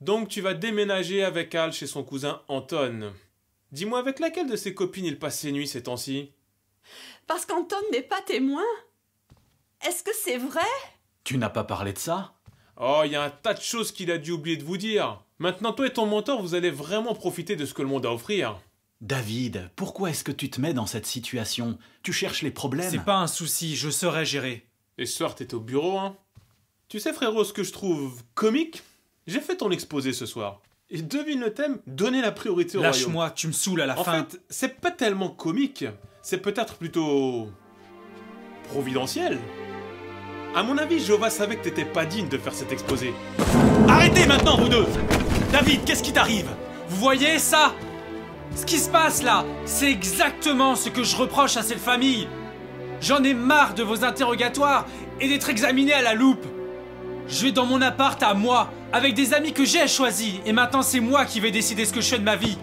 Donc tu vas déménager avec Al chez son cousin Anton. Dis-moi, avec laquelle de ses copines il passe ses nuits ces temps-ci? Parce qu'Anton n'est pas témoin? Est-ce que c'est vrai? Tu n'as pas parlé de ça? Oh, il y a un tas de choses qu'il a dû oublier de vous dire. Maintenant, toi et ton mentor, vous allez vraiment profiter de ce que le monde a à offrir. David, pourquoi est-ce que tu te mets dans cette situation? Tu cherches les problèmes? C'est pas un souci, je saurai gérer. Et ce soir, t'étais au bureau, hein? Tu sais, frérot, ce que je trouve comique? J'ai fait ton exposé ce soir. Et devine le thème, donner la priorité au royaume. Lâche-moi, tu me saoules à la fin. En fait, c'est pas tellement comique. C'est peut-être plutôt... providentiel. À mon avis, Jéhovah savait que t'étais pas digne de faire cet exposé. Arrêtez maintenant, vous deux! David, qu'est-ce qui t'arrive? Vous voyez ça? Ce qui se passe là, c'est exactement ce que je reproche à cette famille. J'en ai marre de vos interrogatoires et d'être examiné à la loupe. Je vais dans mon appart à moi, avec des amis que j'ai choisis, et maintenant c'est moi qui vais décider ce que je fais de ma vie.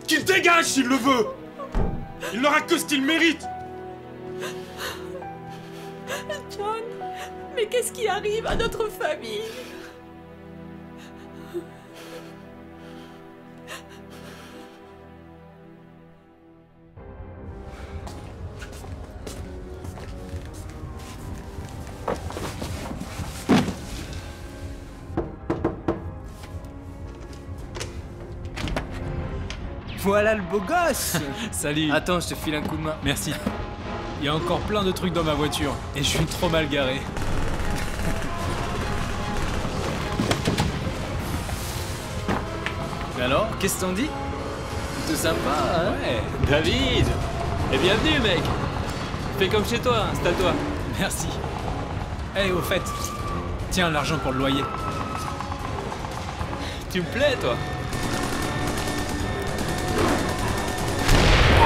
Qu'il dégage s'il le veut! Il n'aura que ce qu'il mérite! John, mais qu'est-ce qui arrive à notre famille? Voilà le beau gosse! Salut! Attends, je te file un coup de main. Merci. Il y a encore plein de trucs dans ma voiture, et je suis trop mal garé. Mais alors, qu'est-ce que t'en dis? Plutôt sympa, hein? Ouais. David! Et bienvenue, mec! Fais comme chez toi, installe-toi. Merci. Eh, au fait, tiens l'argent pour le loyer. Tu me plais, toi?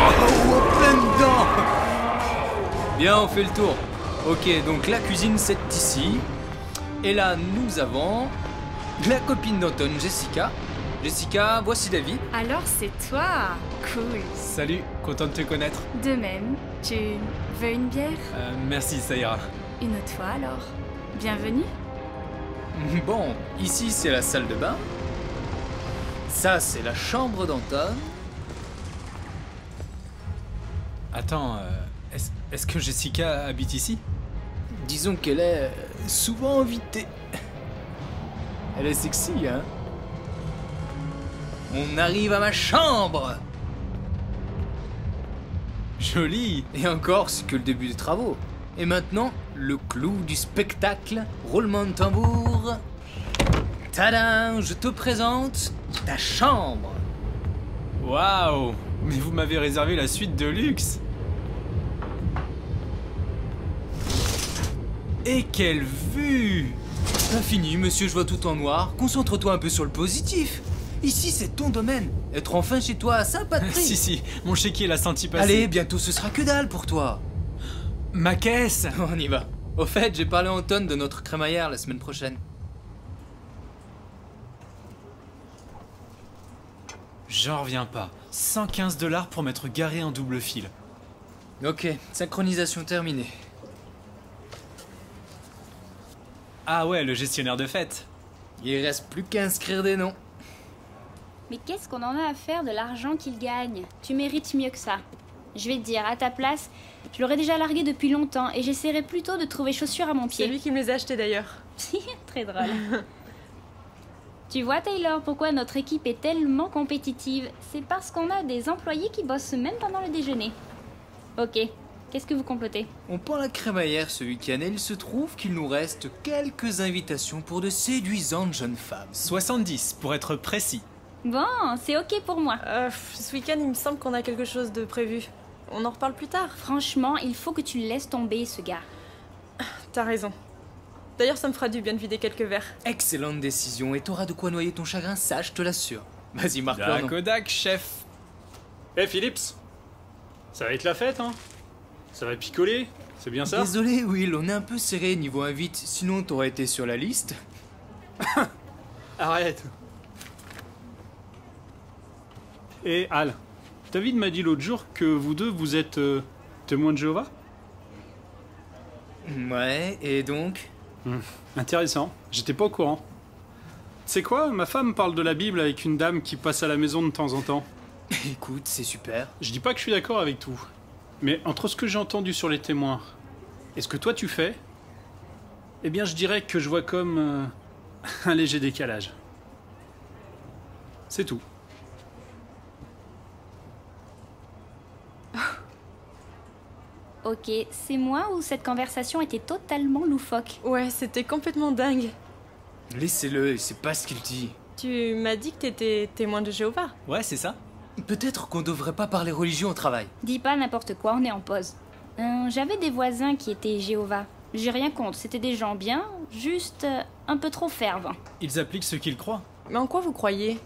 Oh, plein dedans! Bien, on fait le tour. Ok, donc la cuisine, c'est ici. Et là, nous avons la copine d'Anton, Jessica. Jessica, voici David. Alors c'est toi. Cool. Salut, content de te connaître. De même. Tu veux une bière? Merci, ça ira. Une autre fois alors. Bienvenue. Bon, ici c'est la salle de bain. Ça, c'est la chambre d'Anton. Attends, est-ce que Jessica habite ici? Disons qu'elle est souvent invitée. Elle est sexy, hein? On arrive à ma chambre. Joli. Et encore, c'est que le début des travaux. Et maintenant, le clou du spectacle, roulement de tambour. Tadam, je te présente ta chambre. Waouh! Mais vous m'avez réservé la suite de luxe. Et quelle vue! Pas fini, monsieur, je vois tout en noir. Concentre-toi un peu sur le positif. Ici, c'est ton domaine. Être enfin chez toi, ça n'a pas de prix. Si, mon chéquier l'a senti passer. Allez, bientôt ce sera que dalle pour toi. Ma caisse! On y va. Au fait, j'ai parlé à Anton de notre crémaillère la semaine prochaine. J'en reviens pas. 115 $ pour m'être garé en double fil. Ok, synchronisation terminée. Ah ouais, le gestionnaire de fête. Il reste plus qu'à inscrire des noms. Mais qu'est-ce qu'on en a à faire de l'argent qu'il gagne? Tu mérites mieux que ça. Je vais te dire, à ta place, je l'aurais déjà largué depuis longtemps et j'essaierais plutôt de trouver chaussures à mon pied. C'est lui qui me les a achetées d'ailleurs. Très drôle. Tu vois Taylor, pourquoi notre équipe est tellement compétitive? C'est parce qu'on a des employés qui bossent même pendant le déjeuner. Ok, qu'est-ce que vous complotez? On prend la crémaillère ce week-end et il se trouve qu'il nous reste quelques invitations pour de séduisantes jeunes femmes. 70 pour être précis. Bon, c'est ok pour moi. Ce week-end, il me semble qu'on a quelque chose de prévu. On en reparle plus tard. Franchement, il faut que tu le laisses tomber, ce gars. T'as raison. D'ailleurs, ça me fera du bien de vider quelques verres. Excellente décision et t'auras de quoi noyer ton chagrin, ça je te l'assure. Vas-y, marque leur nom. Kodak, chef. Eh Philips, ça va être la fête, hein? Ça va picoler, c'est bien ça? Désolé Will, on est un peu serré niveau invite, sinon t'aurais été sur la liste. Arrête. Et Al, David m'a dit l'autre jour que vous deux, vous êtes témoins de Jéhovah? Ouais, et donc? Intéressant, j'étais pas au courant. Tu sais quoi, ma femme parle de la Bible avec une dame qui passe à la maison de temps en temps. Écoute, c'est super. Je dis pas que je suis d'accord avec tout, mais entre ce que j'ai entendu sur les témoins et ce que toi tu fais, eh bien je dirais que je vois comme un léger décalage. C'est tout. Ok, c'est moi ou cette conversation était totalement loufoque? Ouais, c'était complètement dingue. Laissez-le, c'est pas ce qu'il dit. Tu m'as dit que t'étais témoin de Jéhovah. Ouais, c'est ça. Peut-être qu'on devrait pas parler religion au travail. Dis pas n'importe quoi, on est en pause. J'avais des voisins qui étaient Jéhovah. J'ai rien contre, c'était des gens bien, juste un peu trop fervents. Ils appliquent ce qu'ils croient. Mais en quoi vous croyez?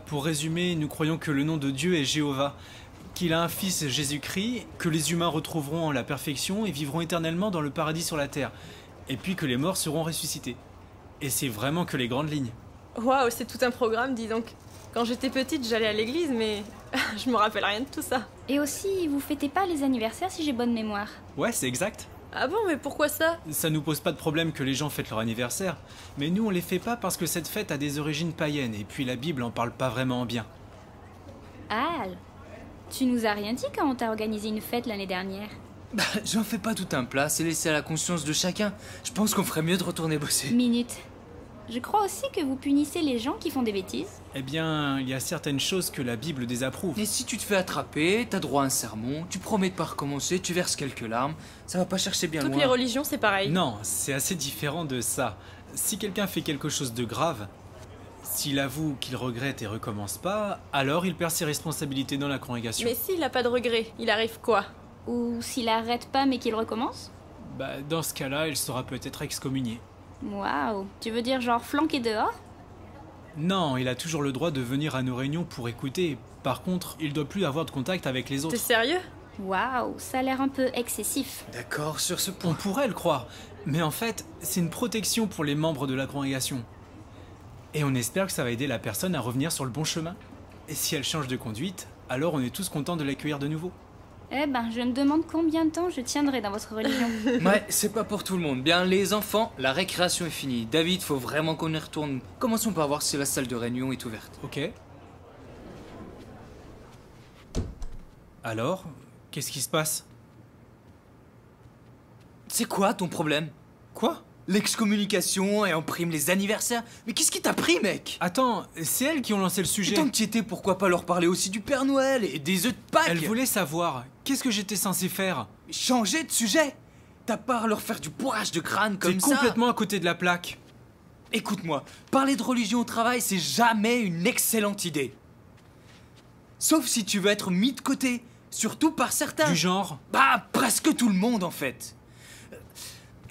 Pour résumer, nous croyons que le nom de Dieu est Jéhovah, qu'il a un fils Jésus-Christ, que les humains retrouveront la perfection et vivront éternellement dans le paradis sur la terre, et puis que les morts seront ressuscités. Et c'est vraiment que les grandes lignes. Waouh, c'est tout un programme, dis donc. Quand j'étais petite, j'allais à l'église, mais je me rappelle rien de tout ça. Et aussi, vous fêtez pas les anniversaires si j'ai bonne mémoire. Ouais, c'est exact. Ah bon, mais pourquoi ça? Ça nous pose pas de problème que les gens fêtent leur anniversaire, mais nous on les fait pas parce que cette fête a des origines païennes, et puis la Bible en parle pas vraiment bien. Al, tu nous as rien dit quand on t'a organisé une fête l'année dernière? Bah, j'en fais pas tout un plat, c'est laissé à la conscience de chacun. Je pense qu'on ferait mieux de retourner bosser. Minute. Je crois aussi que vous punissez les gens qui font des bêtises. Eh bien, il y a certaines choses que la Bible désapprouve. Et si tu te fais attraper, t'as droit à un sermon, tu promets de pas recommencer, tu verses quelques larmes, ça va pas chercher bien loin. Toutes les religions, c'est pareil. Non, c'est assez différent de ça. Si quelqu'un fait quelque chose de grave, s'il avoue qu'il regrette et recommence pas, alors il perd ses responsabilités dans la congrégation. Mais s'il a pas de regret, il arrive quoi? Ou s'il arrête pas mais qu'il recommence? Dans ce cas-là, il sera peut-être excommunié. Waouh, tu veux dire genre flanqué dehors? Non, il a toujours le droit de venir à nos réunions pour écouter. Par contre, il doit plus avoir de contact avec les autres. T'es sérieux? Waouh, ça a l'air un peu excessif. D'accord, sur ce point. On pourrait le croire, mais en fait, c'est une protection pour les membres de la congrégation. Et on espère que ça va aider la personne à revenir sur le bon chemin. Et si elle change de conduite, alors on est tous contents de l'accueillir de nouveau. Eh ben, je me demande combien de temps je tiendrai dans votre religion. Ouais, c'est pas pour tout le monde. Bien, les enfants, la récréation est finie. David, faut vraiment qu'on y retourne. Commençons par voir si la salle de réunion est ouverte. Ok. Alors, qu'est-ce qui se passe? C'est quoi ton problème? Quoi? l'excommunication et on prime les anniversaires. Mais qu'est-ce qui t'a pris, mec? Attends, c'est elles qui ont lancé le sujet. Et tant que t'y étais, pourquoi pas leur parler aussi du Père Noël et des œufs de Pâques? Elles voulaient savoir, qu'est-ce que j'étais censé faire? Changer de sujet. T'as pas à leur faire du bourrage de crâne comme T'es ça. complètement à côté de la plaque. Écoute-moi, parler de religion au travail, c'est jamais une excellente idée. Sauf si tu veux être mis de côté, surtout par certains. Du genre? Bah, presque tout le monde en fait.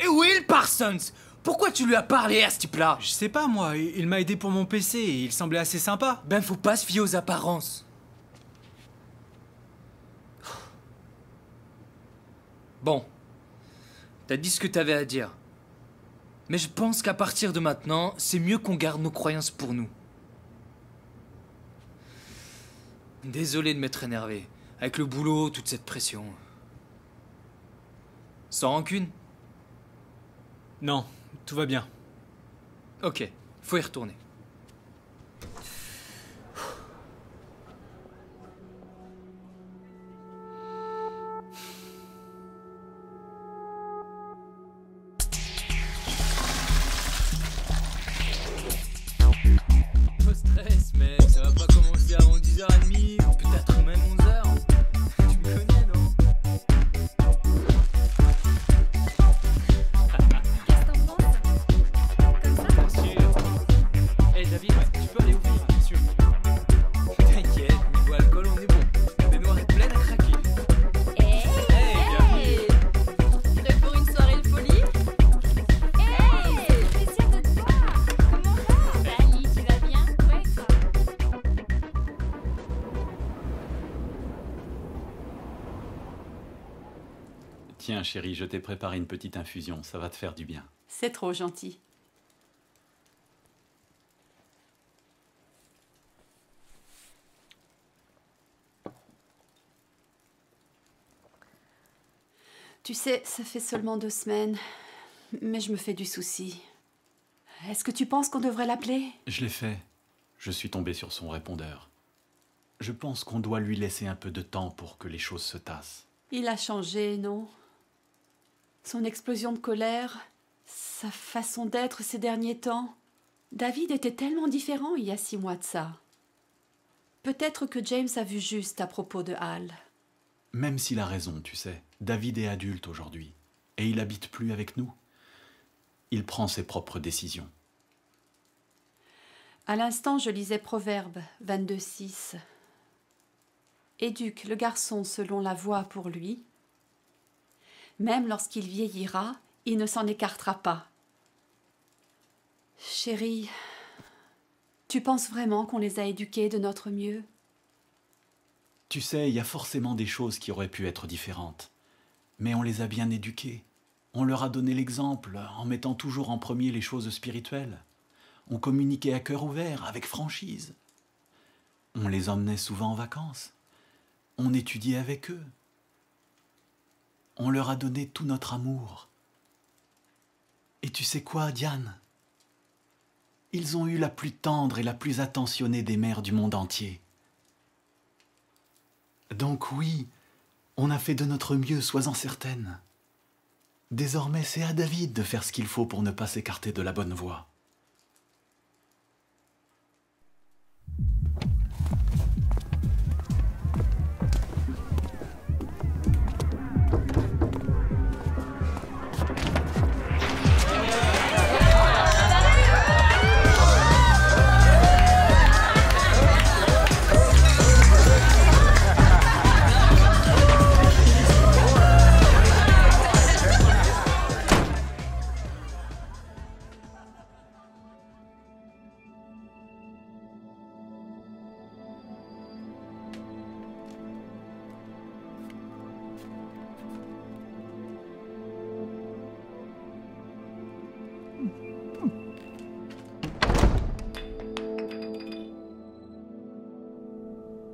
Et Will Parsons, pourquoi tu lui as parlé à ce type-là? Je sais pas moi, il m'a aidé pour mon PC et il semblait assez sympa. Ben faut pas se fier aux apparences. Bon, t'as dit ce que t'avais à dire. Mais je pense qu'à partir de maintenant, c'est mieux qu'on garde nos croyances pour nous. Désolé de m'être énervé. Avec le boulot, toute cette pression. Sans rancune? Non, tout va bien. Ok, faut y retourner. Pas de stress, mec, ça va pas commencer avant 10h30, peut-être même 11h. Tu me connais, non? Hey David, tu peux aller ouvrir, bien sûr. T'inquiète, niveau alcool, on est bon. Les noirs est pleine à craquer. Hey, prêt pour une soirée de folie? Hey, plaisir de te voir. Comment va? Salut, tu vas bien? Ouais, toi. Tiens, chérie, je t'ai préparé une petite infusion. Ça va te faire du bien. C'est trop gentil. Tu sais, ça fait seulement 2 semaines, mais je me fais du souci. Est-ce que tu penses qu'on devrait l'appeler? Je l'ai fait. Je suis tombé sur son répondeur. Je pense qu'on doit lui laisser un peu de temps pour que les choses se tassent. Il a changé, non? Son explosion de colère, sa façon d'être ces derniers temps. David était tellement différent il y a 6 mois de ça. Peut-être que James a vu juste à propos de Hal. Même s'il a raison, tu sais. David est adulte aujourd'hui. Et il habite plus avec nous. Il prend ses propres décisions. À l'instant, je lisais Proverbe 22:6. Éduque le garçon selon la voie pour lui. Même lorsqu'il vieillira, il ne s'en écartera pas. Chérie, tu penses vraiment qu'on les a éduqués de notre mieux? Tu sais, il y a forcément des choses qui auraient pu être différentes. Mais on les a bien éduqués. On leur a donné l'exemple en mettant toujours en premier les choses spirituelles. On communiquait à cœur ouvert, avec franchise. On les emmenait souvent en vacances. On étudiait avec eux. On leur a donné tout notre amour. Et tu sais quoi, Diane? Ils ont eu la plus tendre et la plus attentionnée des mères du monde entier. Donc oui, on a fait de notre mieux, sois-en certaine. Désormais, c'est à David de faire ce qu'il faut pour ne pas s'écarter de la bonne voie.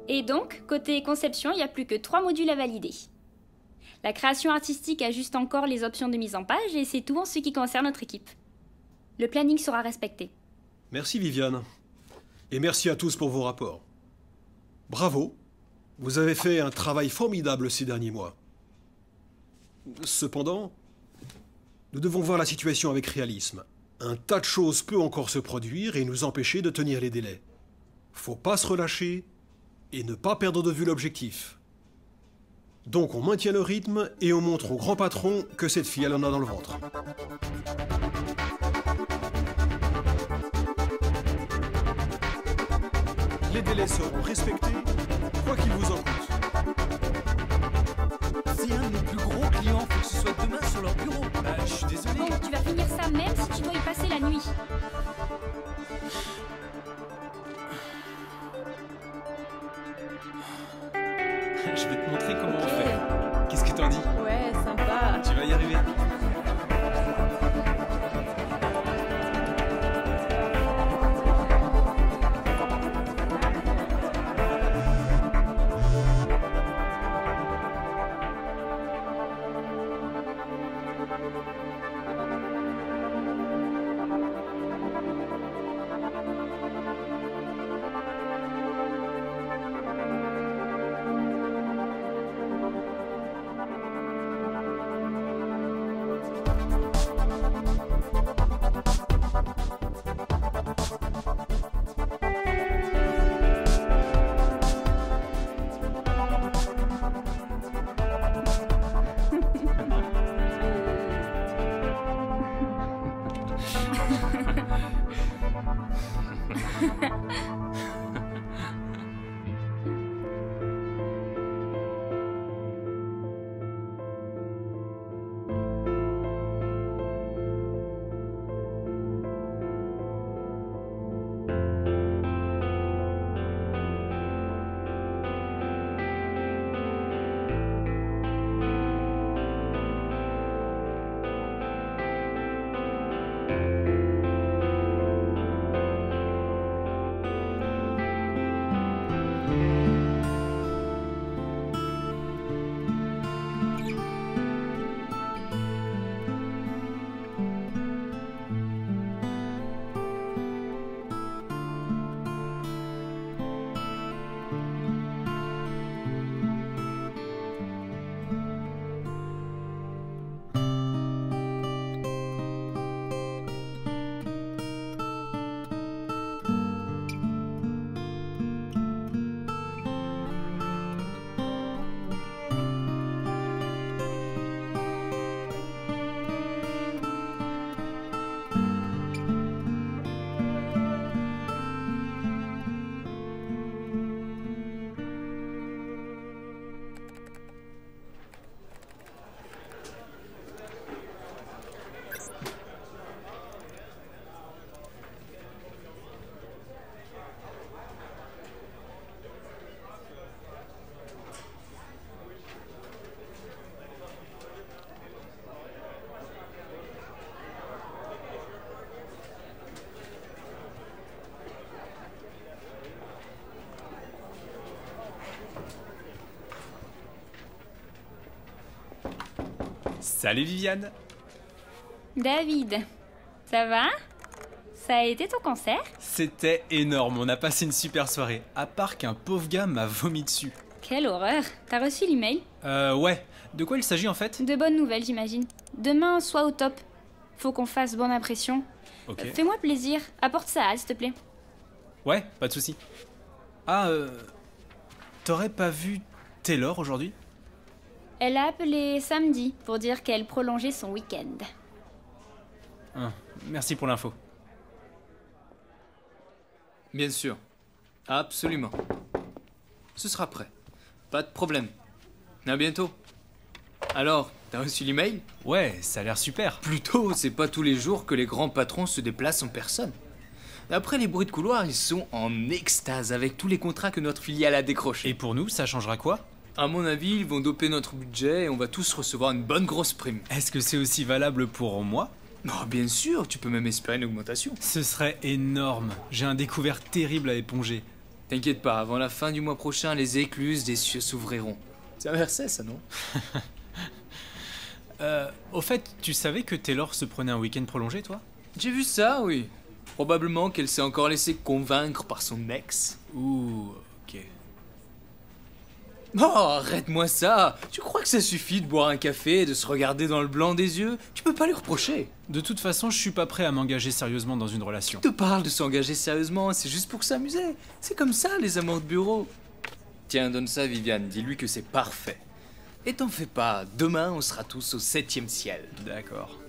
Et donc, côté conception, il n'y a plus que 3 modules à valider. La création artistique ajuste encore les options de mise en page et c'est tout en ce qui concerne notre équipe. Le planning sera respecté. Merci Viviane. Et merci à tous pour vos rapports. Bravo. Vous avez fait un travail formidable ces derniers mois. Cependant, Nous devons voir la situation avec réalisme. Un tas de choses peut encore se produire et nous empêcher de tenir les délais. Faut pas se relâcher et ne pas perdre de vue l'objectif. Donc on maintient le rythme et on montre au grand patron que cette fille, elle en a dans le ventre. Les délais seront respectés, quoi qu'il vous en coûte. C'est un de nos plus gros clients, faut que ce soit demain sur leur bureau. Bah, je suis désolé. Bon, tu vas finir ça même si tu dois y passer la nuit. Je vais te montrer comment on fait. Qu'est-ce que t'en dis? Ouais, sympa. Tu vas y arriver. Salut Viviane. David, ça va? Ça a été ton concert? C'était énorme, on a passé une super soirée. À part qu'un pauvre gars m'a vomi dessus. Quelle horreur! T'as reçu l'email? Ouais. De quoi il s'agit en fait? De bonnes nouvelles, j'imagine. Demain, sois au top. Faut qu'on fasse bonne impression. Ok. Fais-moi plaisir. Apporte ça à Al, s'il te plaît. Ouais, pas de souci. Ah, t'aurais pas vu Taylor aujourd'hui? Elle a appelé samedi pour dire qu'elle prolongeait son week-end. Ah, merci pour l'info. Bien sûr. Absolument. Ce sera prêt. Pas de problème. À bientôt. Alors, t'as reçu l'email? Ouais, ça a l'air super. Plutôt, c'est pas tous les jours que les grands patrons se déplacent en personne. D'après les bruits de couloir, ils sont en extase avec tous les contrats que notre filiale a décrochés. Et pour nous, ça changera quoi? À mon avis, ils vont doper notre budget et on va tous recevoir une bonne grosse prime. Est-ce que c'est aussi valable pour moi? Oh, bien sûr, tu peux même espérer une augmentation. Ce serait énorme. J'ai un découvert terrible à éponger. T'inquiète pas, avant la fin du mois prochain, les écluses des cieux s'ouvriront. C'est un verset, ça, non? Au fait, tu savais que Taylor se prenait un week-end prolongé, toi? J'ai vu ça, oui. Probablement qu'elle s'est encore laissée convaincre par son ex. Ouh, ok. Oh, arrête-moi ça. Tu crois que ça suffit de boire un café et de se regarder dans le blanc des yeux? Tu peux pas lui reprocher. De toute façon, je suis pas prêt à m'engager sérieusement dans une relation. Je te parle de s'engager sérieusement, c'est juste pour s'amuser. C'est comme ça, les amants de bureau. Tiens, donne ça à Viviane, dis-lui que c'est parfait. Et t'en fais pas, demain on sera tous au 7e ciel. D'accord.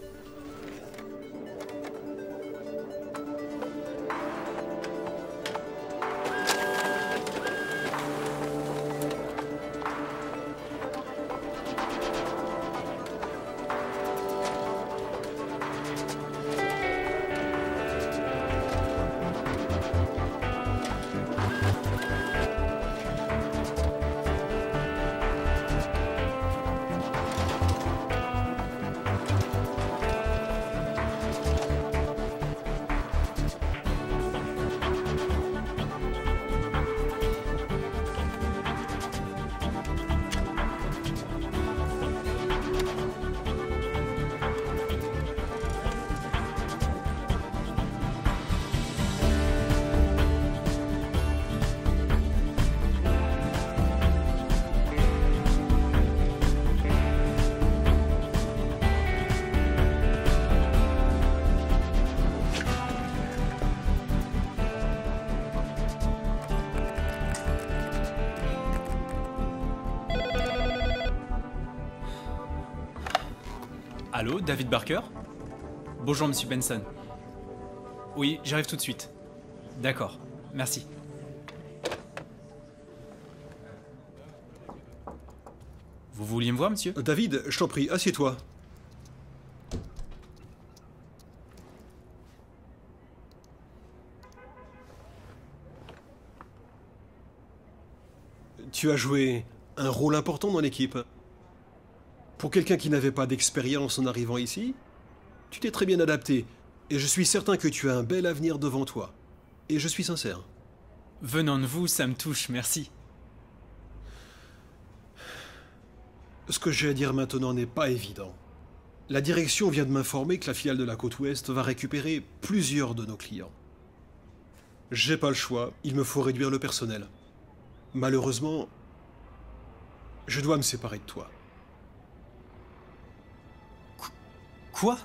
Allô, David Barker? Bonjour, monsieur Benson. Oui, j'arrive tout de suite. D'accord, merci. Vous vouliez me voir, monsieur? David, je t'en prie, assieds-toi. Tu as joué un rôle important dans l'équipe. Pour quelqu'un qui n'avait pas d'expérience en arrivant ici, tu t'es très bien adapté, et je suis certain que tu as un bel avenir devant toi. Et je suis sincère. Venant de vous, ça me touche, merci. Ce que j'ai à dire maintenant n'est pas évident. La direction vient de m'informer que la filiale de la côte ouest va récupérer plusieurs de nos clients. J'ai pas le choix, il me faut réduire le personnel. Malheureusement, je dois me séparer de toi. Quoi?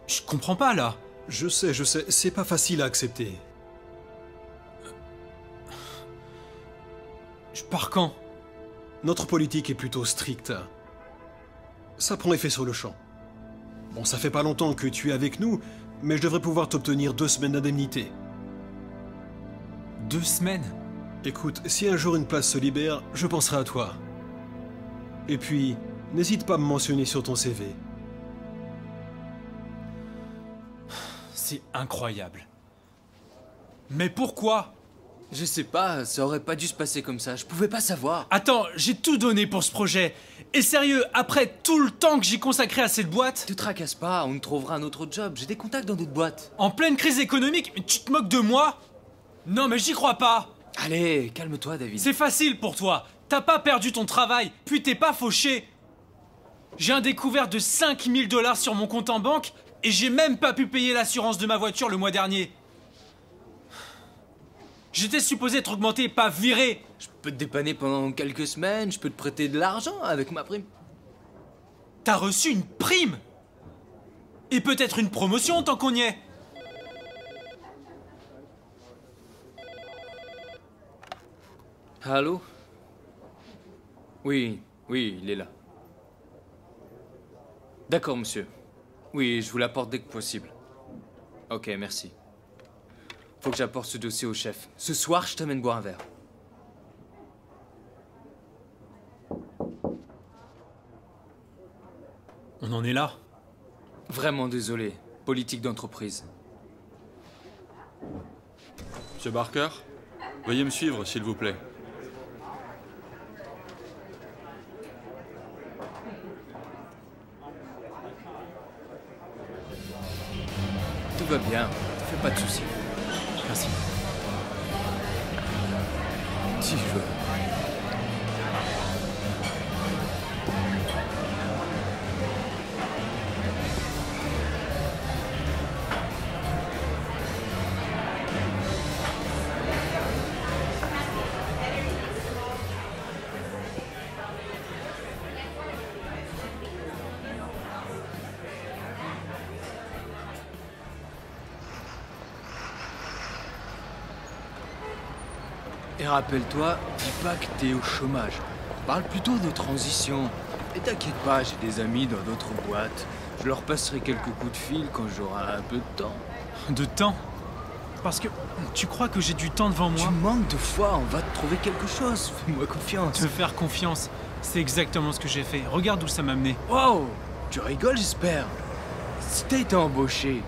Je comprends pas, là. Je sais, c'est pas facile à accepter. Je pars quand? Notre politique est plutôt stricte. Ça prend effet sur le champ. Bon, ça fait pas longtemps que tu es avec nous, mais je devrais pouvoir t'obtenir 2 semaines d'indemnité. 2 semaines? Écoute, si un jour une place se libère, je penserai à toi. Et puis, n'hésite pas à me mentionner sur ton CV. C'est incroyable. Mais pourquoi? Je sais pas, ça aurait pas dû se passer comme ça, je pouvais pas savoir. Attends, j'ai tout donné pour ce projet. Et sérieux, après tout le temps que j'ai consacré à cette boîte... Te tracasse pas, on te trouvera un autre job, j'ai des contacts dans d'autres boîtes. En pleine crise économique, mais tu te moques de moi? Non mais j'y crois pas. Allez, calme-toi David. C'est facile pour toi. T'as pas perdu ton travail, puis t'es pas fauché. J'ai un découvert de 5000 $ sur mon compte en banque et j'ai même pas pu payer l'assurance de ma voiture le mois dernier. J'étais supposé être augmenté, pas viré. Je peux te dépanner pendant quelques semaines, je peux te prêter de l'argent avec ma prime. T'as reçu une prime? Et peut-être une promotion tant qu'on y est. Allô? Oui, il est là. D'accord, monsieur. Oui, je vous l'apporte dès que possible. Ok, merci. Faut que j'apporte ce dossier au chef. Ce soir, je t'amène boire un verre. On en est là? Vraiment désolé. Politique d'entreprise. Monsieur Barker, veuillez me suivre, s'il vous plaît. Tout va bien, fais pas de soucis. Merci. Si je veux. Et rappelle-toi, dis pas que t'es au chômage. Parle plutôt de transition. Et t'inquiète pas, j'ai des amis dans d'autres boîtes. Je leur passerai quelques coups de fil quand j'aurai un peu de temps. De temps? Parce que tu crois que j'ai du temps devant moi? Tu manques de foi, on va te trouver quelque chose. Fais-moi confiance. Te faire confiance, c'est exactement ce que j'ai fait. Regarde où ça m'a mené. Wow, tu rigoles, j'espère. Si t'as été embauché,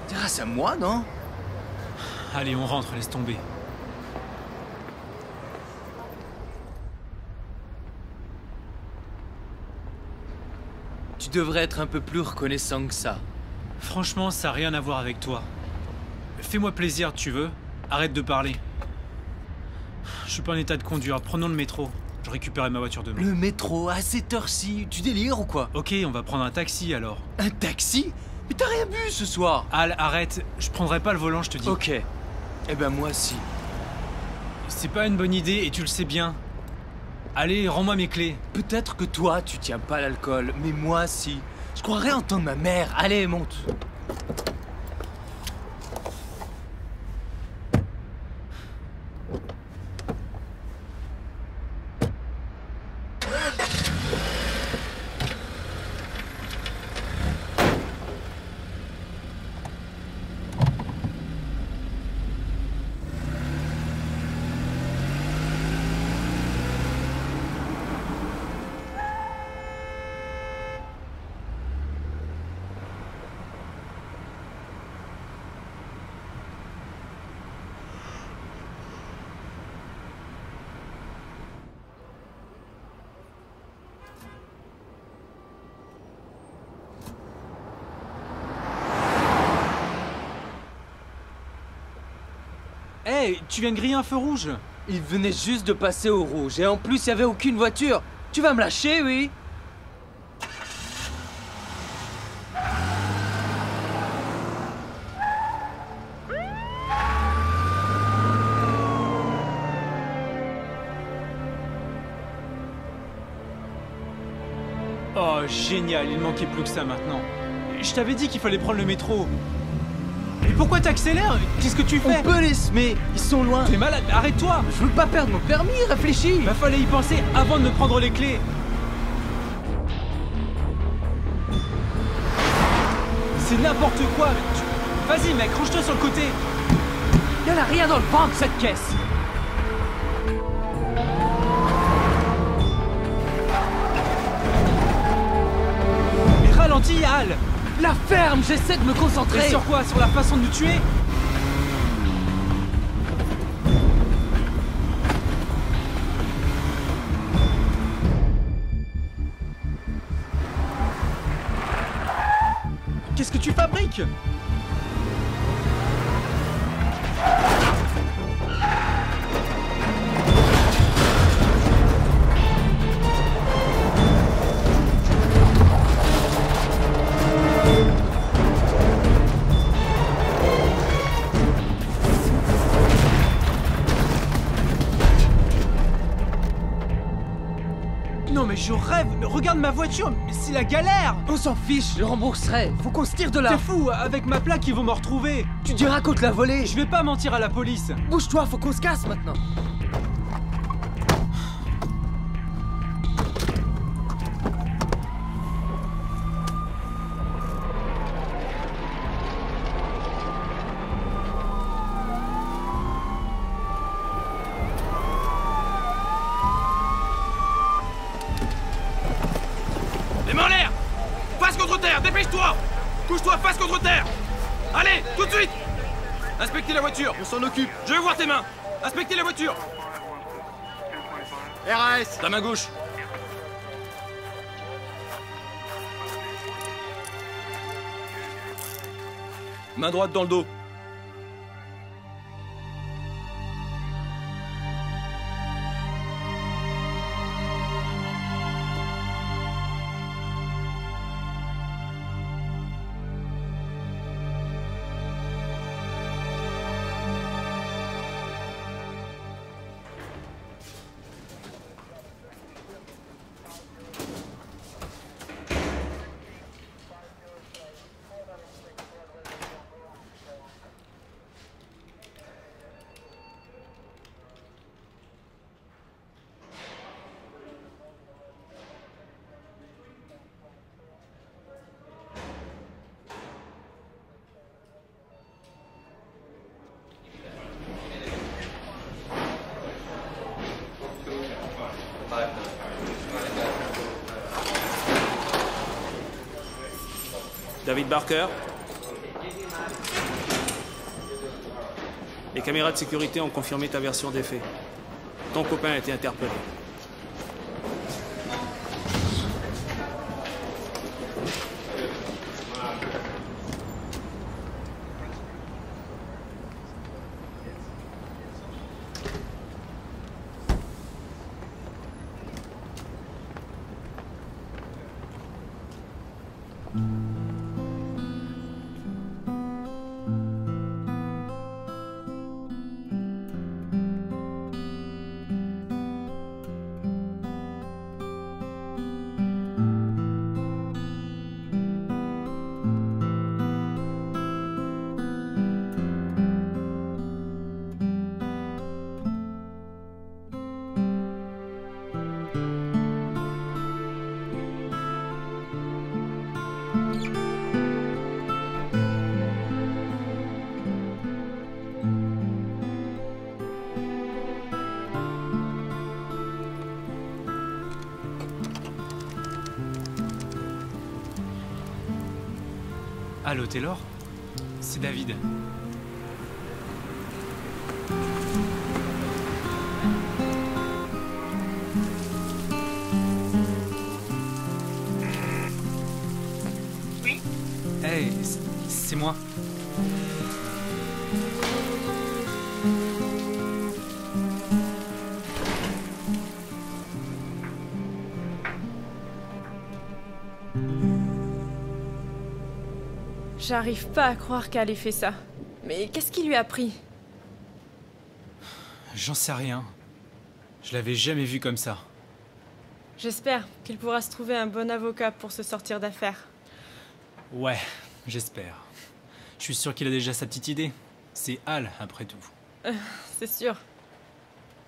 c'est grâce à moi, non? Allez, on rentre, laisse tomber. Tu devrais être un peu plus reconnaissant que ça. Franchement, ça n'a rien à voir avec toi. Fais-moi plaisir, tu veux? Arrête de parler. Je suis pas en état de conduire, prenons le métro. Je récupérerai ma voiture demain. Le métro, à cette heure-ci, tu délires ou quoi? Ok, on va prendre un taxi alors. Un taxi? Mais t'as rien bu ce soir! Al, arrête, je prendrai pas le volant, je te dis. Ok. Eh ben moi si. C'est pas une bonne idée et tu le sais bien. Allez, rends-moi mes clés. Peut-être que toi, tu tiens pas l'alcool, mais moi si. Je croirais entendre ma mère. Allez, monte. Hey, tu viens de griller un feu rouge? Il venait juste de passer au rouge et en plus il y avait aucune voiture. Tu vas me lâcher, oui? Oh, génial, il manquait plus que ça maintenant. Je t'avais dit qu'il fallait prendre le métro. Mais pourquoi t'accélères? Qu'est-ce que tu fais? On peut les semer, ils sont loin. T'es malade, arrête-toi! Je veux pas perdre mon permis, réfléchis! Bah fallait y penser avant de me prendre les clés. C'est n'importe quoi. Vas-y mec, range-toi sur le côté. Y'en a rien dans le ventre, cette caisse. Mais ralentis, Al. La ferme, j'essaie de me concentrer. Et sur quoi? Sur la façon de nous tuer? Qu'est-ce que tu fabriques? Non mais je rêve, regarde ma voiture, mais c'est la galère. On s'en fiche, je rembourserai. Faut qu'on se tire de là. T'es fou, avec ma plaque ils vont me retrouver. Tu diras qu'on te l'a volé. Je vais pas mentir à la police. Bouge-toi, faut qu'on se casse maintenant. Les mains en l'air! Face contre terre, dépêche-toi! Couche-toi face contre terre! Allez, tout de suite! Inspectez la voiture, on s'en occupe. Je veux voir tes mains! Inspectez la voiture! RAS! Ta main gauche! Main droite dans le dos. David Barker. Les caméras de sécurité ont confirmé ta version des faits. Ton copain a été interpellé. Allô, Taylor? C'est David. Oui? Hey, c'est moi. J'arrive pas à croire qu'elle ait fait ça. Mais qu'est-ce qui lui a pris? J'en sais rien. Je l'avais jamais vu comme ça. J'espère qu'il pourra se trouver un bon avocat pour se sortir d'affaire. Ouais, j'espère. Je suis sûr qu'il a déjà sa petite idée. C'est Al, après tout. C'est sûr.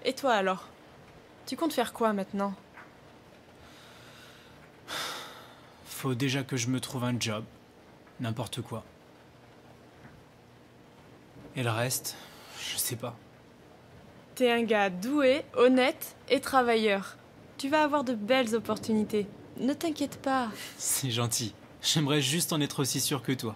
Et toi alors? Tu comptes faire quoi maintenant? Faut déjà que je me trouve un job. N'importe quoi. Et le reste, je sais pas. T'es un gars doué, honnête et travailleur. Tu vas avoir de belles opportunités. Ne t'inquiète pas. C'est gentil. J'aimerais juste en être aussi sûr que toi.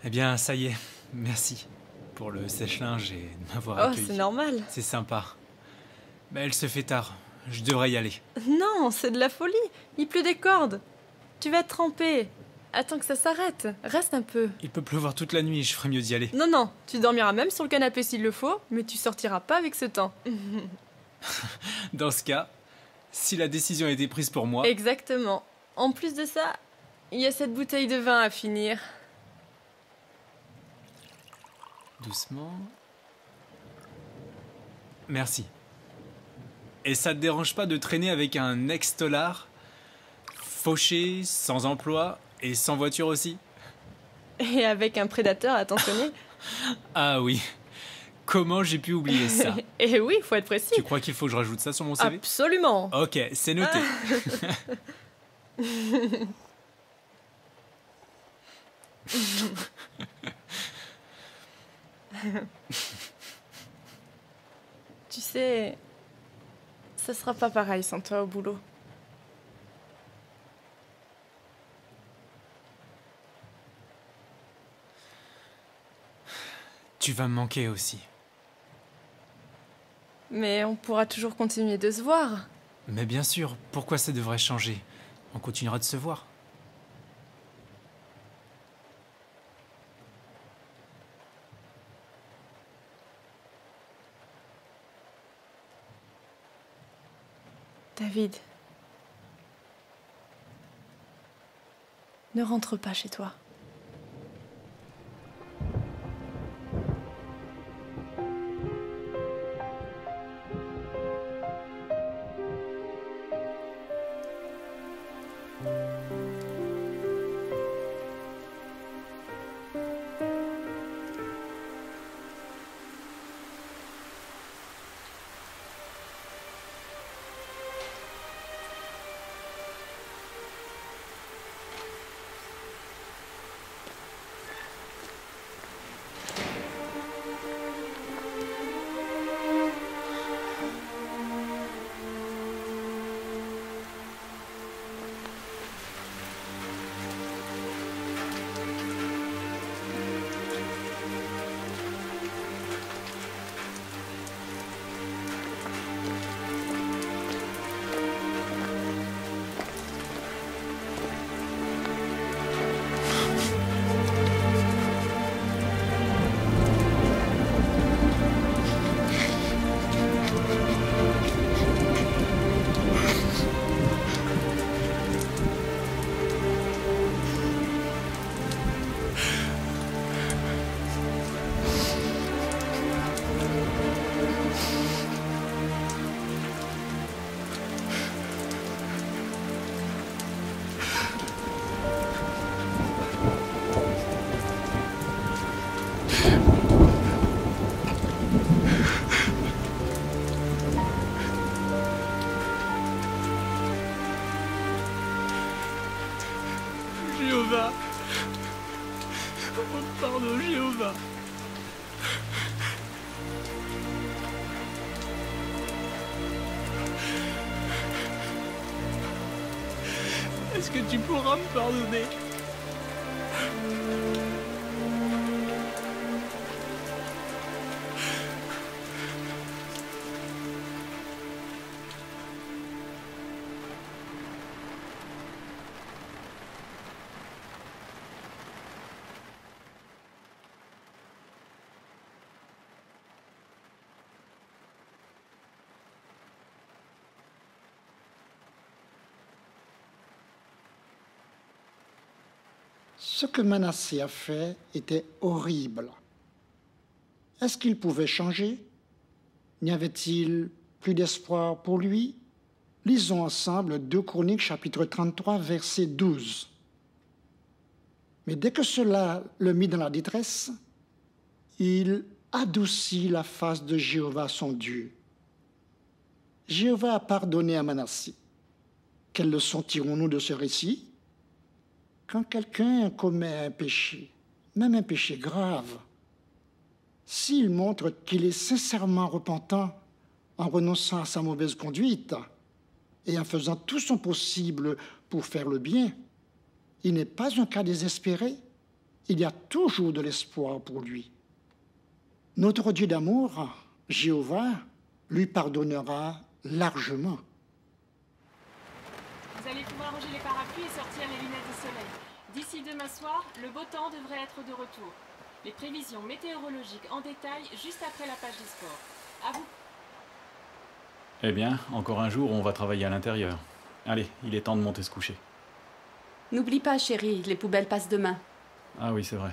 Eh bien, ça y est. Merci pour le sèche-linge et de m'avoir accueilli. Oh, c'est normal. C'est sympa. Mais elle se fait tard. Je devrais y aller. Non, c'est de la folie. Il pleut des cordes. Tu vas te tremper. Attends que ça s'arrête. Reste un peu. Il peut pleuvoir toute la nuit, je ferais mieux d'y aller. Non, non, tu dormiras même sur le canapé s'il le faut, mais tu sortiras pas avec ce temps. Dans ce cas, si la décision a été prise pour moi... Exactement. En plus de ça, il y a cette bouteille de vin à finir. Doucement. Merci. Et ça te dérange pas de traîner avec un ex-tolard, fauché, sans emploi et sans voiture aussi? Et avec un prédateur attentionné. Ah oui. Comment j'ai pu oublier ça? Et oui, faut être précis. Tu crois qu'il faut que je rajoute ça sur mon CV? Absolument. Ok, c'est noté. Tu sais, ça sera pas pareil sans toi au boulot. Tu vas me manquer aussi. Mais on pourra toujours continuer de se voir. Mais bien sûr, pourquoi ça devrait changer? On continuera de se voir. David, ne rentre pas chez toi. Jéhovah. Oh, pardon, Jéhovah. Est-ce que tu pourras me pardonner? Ce que Manassé a fait était horrible. Est-ce qu'il pouvait changer? N'y avait-il plus d'espoir pour lui? Lisons ensemble 2 Chroniques chapitre 33 verset 12. Mais dès que cela le mit dans la détresse, il adoucit la face de Jéhovah son Dieu. Jéhovah a pardonné à Manassé. Quelle leçon tirons-nous de ce récit? Quand quelqu'un commet un péché, même un péché grave, s'il montre qu'il est sincèrement repentant en renonçant à sa mauvaise conduite et en faisant tout son possible pour faire le bien, il n'est pas un cas désespéré. Il y a toujours de l'espoir pour lui. Notre Dieu d'amour, Jéhovah, lui pardonnera largement. Vous allez pouvoir ranger les parapluies et sortir les lunettes de soleil. D'ici demain soir, le beau temps devrait être de retour. Les prévisions météorologiques en détail juste après la page des sports. À vous. Eh bien, encore un jour, on va travailler à l'intérieur. Allez, il est temps de monter se coucher. N'oublie pas, chérie, les poubelles passent demain. Ah oui, c'est vrai.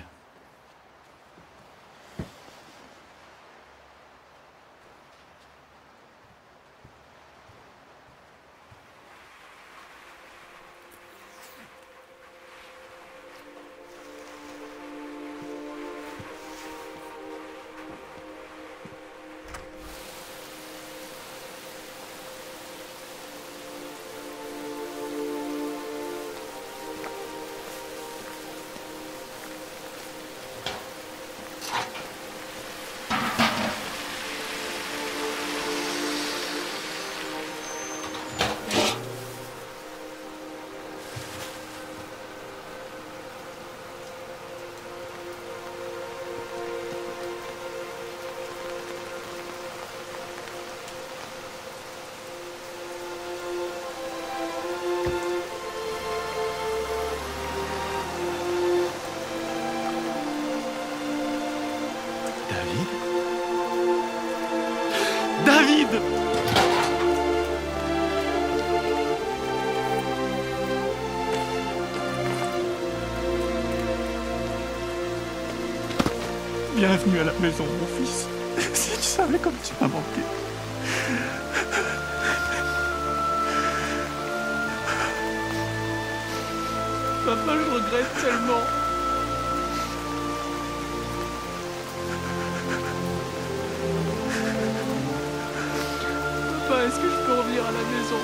David! Bienvenue à la maison, mon fils. Si tu savais comme tu m'as manqué. Papa, je regrette tellement. Papa, est-ce que je peux revenir à la maison?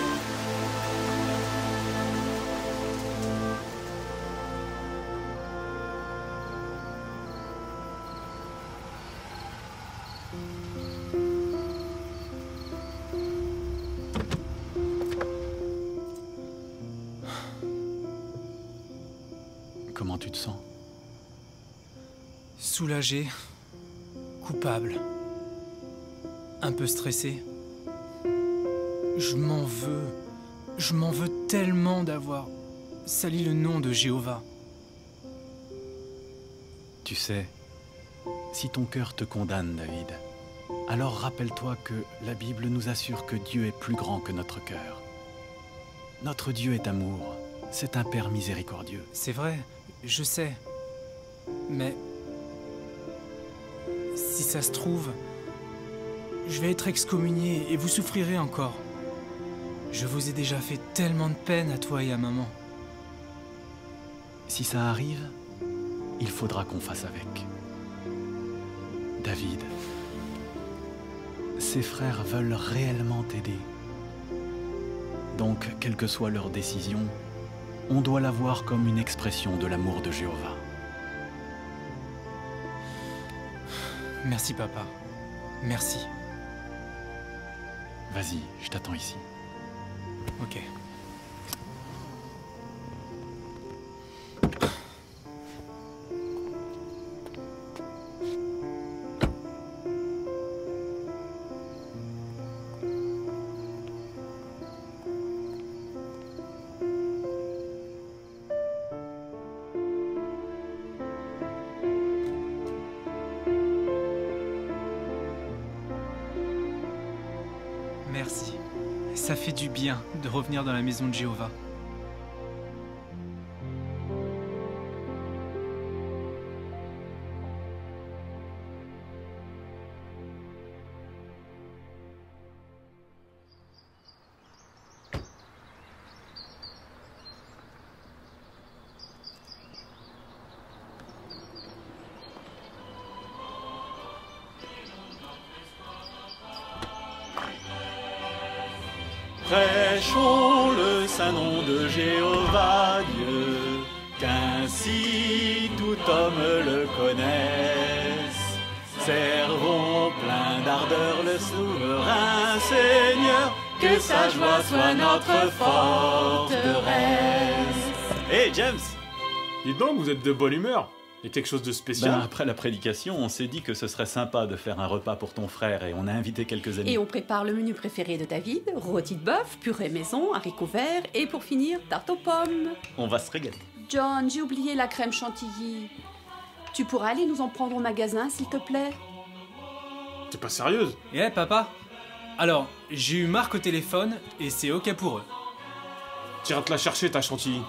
Comment tu te sens? Soulagé, coupable, un peu stressé. Je m'en veux tellement d'avoir sali le nom de Jéhovah. Tu sais, si ton cœur te condamne, David, alors rappelle-toi que la Bible nous assure que Dieu est plus grand que notre cœur. Notre Dieu est amour, c'est un Père miséricordieux. C'est vrai, je sais. Mais si ça se trouve, je vais être excommunié et vous souffrirez encore. Je vous ai déjà fait tellement de peine à toi et à maman. Si ça arrive, il faudra qu'on fasse avec. David, ses frères veulent réellement t'aider. Donc, quelle que soit leur décision, On doit la voir comme une expression de l'amour de Jéhovah. Merci, papa. Merci. Vas-y, je t'attends ici. Ok. Merci. Ça fait du bien de revenir dans la maison de Jéhovah. Prêchons le saint nom de Jéhovah Dieu, qu'ainsi tout homme le connaisse. Servons plein d'ardeur le souverain Seigneur, que sa joie soit notre forteresse. Hey James! Dis donc, vous êtes de bonne humeur. Il y a quelque chose de spécial? Après la prédication, on s'est dit que ce serait sympa de faire un repas pour ton frère et on a invité quelques amis. Et on prépare le menu préféré de David, rôti de bœuf, purée maison, haricots verts et pour finir, tarte aux pommes. On va se régaler. John, j'ai oublié la crème chantilly. Tu pourras aller nous en prendre au magasin, s'il te plaît? T'es pas sérieuse? Eh, papa? Alors, j'ai eu Marc au téléphone et c'est ok pour eux. T'iras te la chercher, ta chantilly.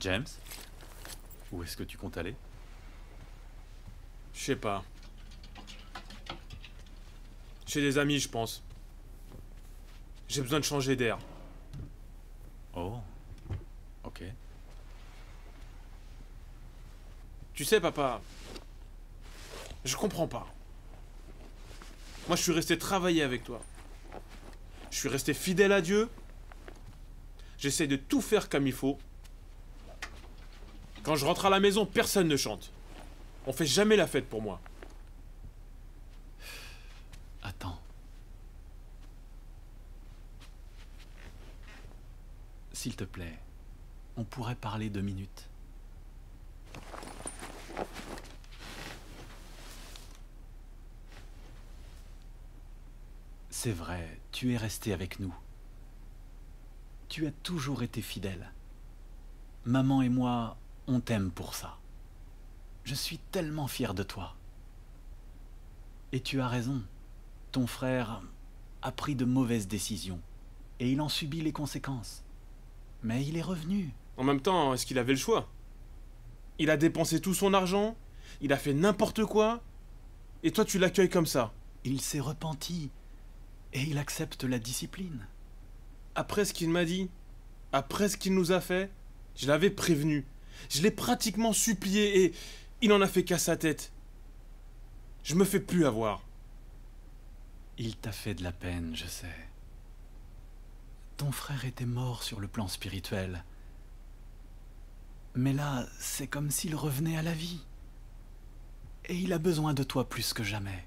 James, où est-ce que tu comptes aller? Je sais pas. Chez des amis, je pense. J'ai besoin de changer d'air. Oh, ok. Tu sais, papa, je comprends pas. Moi, je suis resté travailler avec toi. Je suis resté fidèle à Dieu. J'essaie de tout faire comme il faut. Quand je rentre à la maison, personne ne chante. On fait jamais la fête pour moi. Attends. S'il te plaît, on pourrait parler 2 minutes. C'est vrai, tu es resté avec nous. Tu as toujours été fidèle. Maman et moi, on t'aime pour ça. Je suis tellement fier de toi. Et tu as raison. Ton frère a pris de mauvaises décisions. Et il en subit les conséquences. Mais il est revenu. En même temps, est-ce qu'il avait le choix? Il a dépensé tout son argent, il a fait n'importe quoi, et toi tu l'accueilles comme ça. Il s'est repenti, et il accepte la discipline. Après ce qu'il m'a dit, après ce qu'il nous a fait, je l'avais prévenu. Je l'ai pratiquement supplié, et il en a fait qu'à sa tête. Je me fais plus avoir. Il t'a fait de la peine, je sais. Ton frère était mort sur le plan spirituel. Mais là, c'est comme s'il revenait à la vie. Et il a besoin de toi plus que jamais.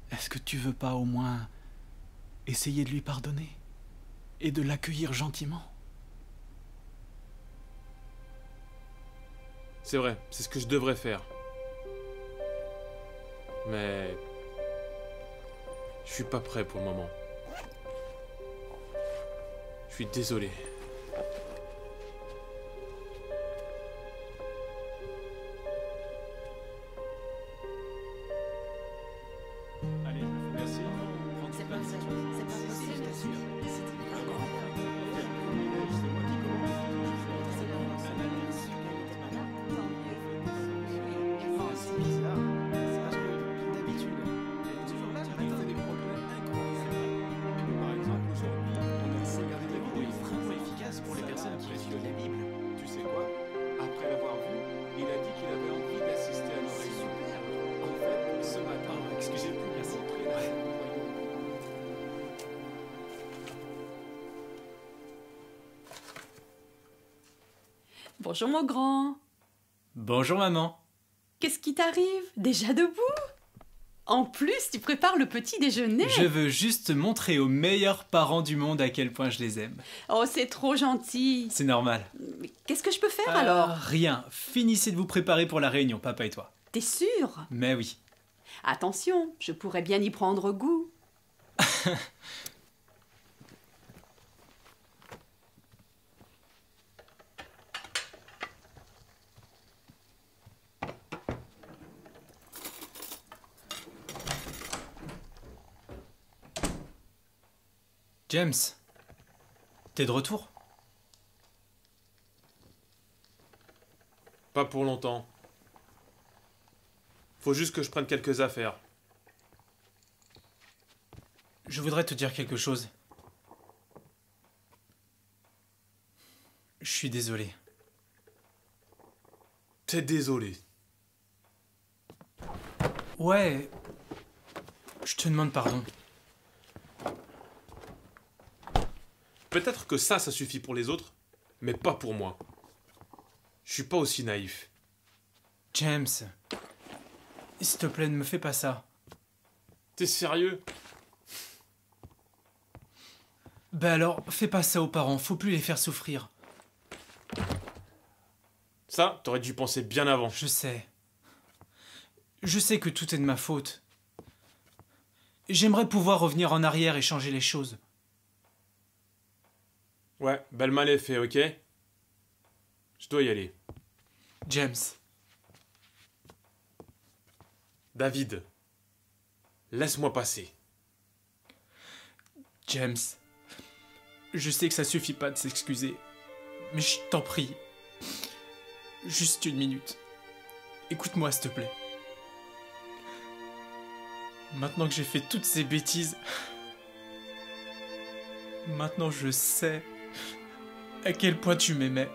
Est-ce que tu veux pas au moins essayer de lui pardonner et de l'accueillir gentiment? C'est vrai, c'est ce que je devrais faire. Mais je suis pas prêt pour le moment. Je suis désolé. Allez, merci. Bonjour mon grand. Bonjour maman. Qu'est-ce qui t'arrive? Déjà debout? En plus, tu prépares le petit déjeuner. Je veux juste montrer aux meilleurs parents du monde à quel point je les aime. Oh, c'est trop gentil. C'est normal. Mais qu'est-ce que je peux faire alors? Rien. Finissez de vous préparer pour la réunion, papa et toi. T'es sûr? Mais oui. Attention, je pourrais bien y prendre goût. James, t'es de retour? Pas pour longtemps. Faut juste que je prenne quelques affaires. Je voudrais te dire quelque chose. Je suis désolé. T'es désolé. Ouais. Je te demande pardon. Peut-être que ça suffit pour les autres, mais pas pour moi. Je suis pas aussi naïf. James, s'il te plaît, ne me fais pas ça. T'es sérieux? Ben alors, fais pas ça aux parents, faut plus les faire souffrir. Ça, t'aurais dû penser bien avant. Je sais. Je sais que tout est de ma faute. J'aimerais pouvoir revenir en arrière et changer les choses. Ouais, le mal est fait, ok? Je dois y aller. James. David. Laisse-moi passer. James. Je sais que ça suffit pas de s'excuser. Mais je t'en prie. Juste une minute. Écoute-moi, s'il te plaît. Maintenant que j'ai fait toutes ces bêtises... Maintenant je sais à quel point tu m'aimais.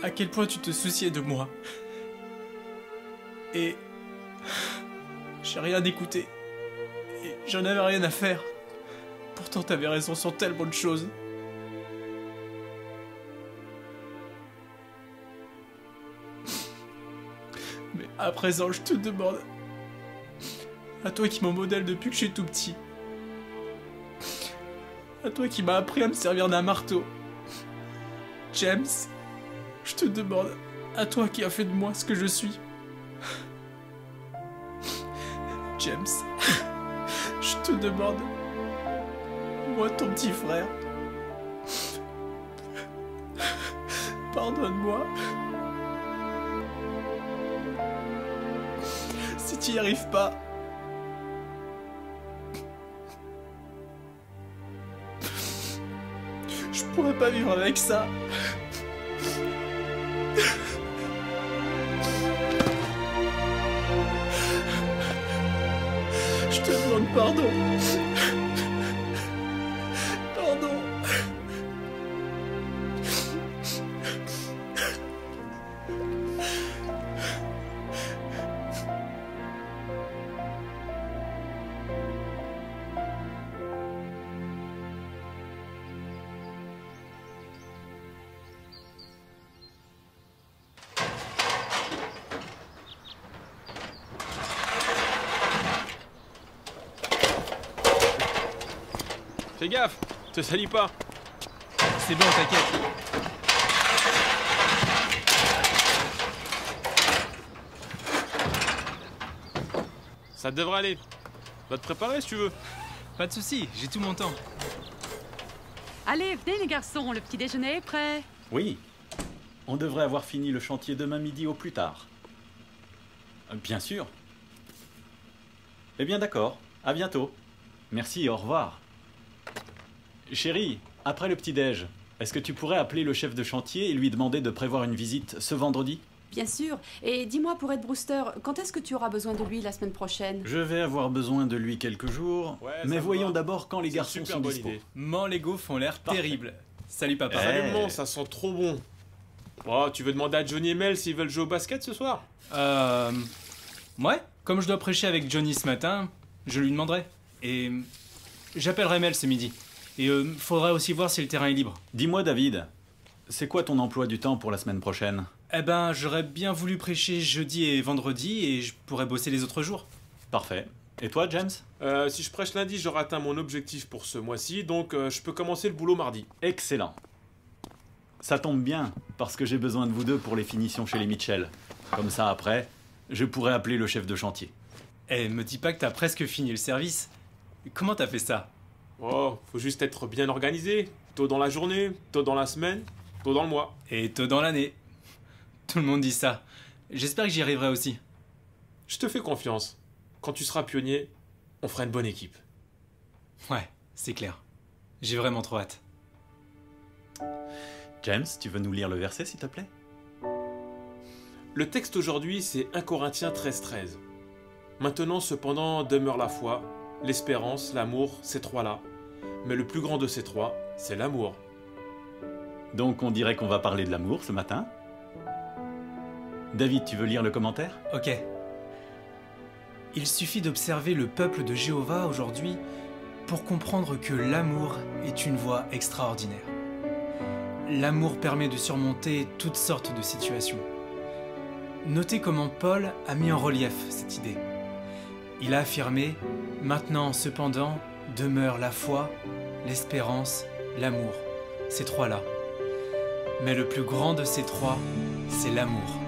À quel point tu te souciais de moi. Et... j'ai rien écouté. Et j'en avais rien à faire. Pourtant t'avais raison sur tellement de choses. Mais à présent je te demande... À toi qui m'en modèle depuis que je suis tout petit. À toi qui m'as appris à me servir d'un marteau. James, je te demande, à toi qui as fait de moi ce que je suis. James, je te demande, moi ton petit frère, pardonne-moi. Si tu n'y arrives pas, je pourrais pas vivre avec ça. Je te demande pardon. Pardon. Fais gaffe, te salis pas. C'est bon, t'inquiète. Ça devrait aller. Va te préparer si tu veux. Pas de soucis, j'ai tout mon temps. Allez, venez les garçons, le petit déjeuner est prêt. Oui. On devrait avoir fini le chantier demain midi au plus tard. Bien sûr. Eh bien d'accord, à bientôt. Merci, au revoir. Chérie, après le petit-déj, est-ce que tu pourrais appeler le chef de chantier et lui demander de prévoir une visite ce vendredi? Bien sûr. Et dis-moi, pour Ed Brewster, quand est-ce que tu auras besoin de lui la semaine prochaine? Je vais avoir besoin de lui quelques jours, mais voyons d'abord quand les garçons sont dispo. Les gaufres ont l'air terribles. Salut papa. Salut mon, ça sent trop bon. Oh, tu veux demander à Johnny et Mel s'ils veulent jouer au basket ce soir? Ouais, comme je dois prêcher avec Johnny ce matin, je lui demanderai. Et j'appellerai Mel ce midi. Et faudra aussi voir si le terrain est libre. Dis-moi David, c'est quoi ton emploi du temps pour la semaine prochaine? Eh ben, j'aurais bien voulu prêcher jeudi et vendredi et je pourrais bosser les autres jours. Parfait. Et toi, James? Si je prêche lundi, j'aurai atteint mon objectif pour ce mois-ci, donc je peux commencer le boulot mardi. Excellent. Ça tombe bien, parce que j'ai besoin de vous deux pour les finitions chez les Mitchell. Comme ça, après, je pourrais appeler le chef de chantier. Eh, me dis pas que t'as presque fini le service. Comment t'as fait ça? Oh, faut juste être bien organisé. Tôt dans la journée, tôt dans la semaine, tôt dans le mois. Et tôt dans l'année. Tout le monde dit ça. J'espère que j'y arriverai aussi. Je te fais confiance. Quand tu seras pionnier, on fera une bonne équipe. Ouais, c'est clair. J'ai vraiment trop hâte. James, tu veux nous lire le verset, s'il te plaît? Le texte aujourd'hui, c'est 1 Corinthiens 13:13. Maintenant, cependant, demeure la foi, l'espérance, l'amour, ces trois-là. Mais le plus grand de ces trois, c'est l'amour. Donc on dirait qu'on va parler de l'amour ce matin. David, tu veux lire le commentaire? Ok. Il suffit d'observer le peuple de Jéhovah aujourd'hui pour comprendre que l'amour est une voie extraordinaire. L'amour permet de surmonter toutes sortes de situations. Notez comment Paul a mis en relief cette idée. Il a affirmé « Maintenant, cependant, demeure la foi, l'espérance, l'amour. » Ces trois-là. Mais le plus grand de ces trois, c'est l'amour.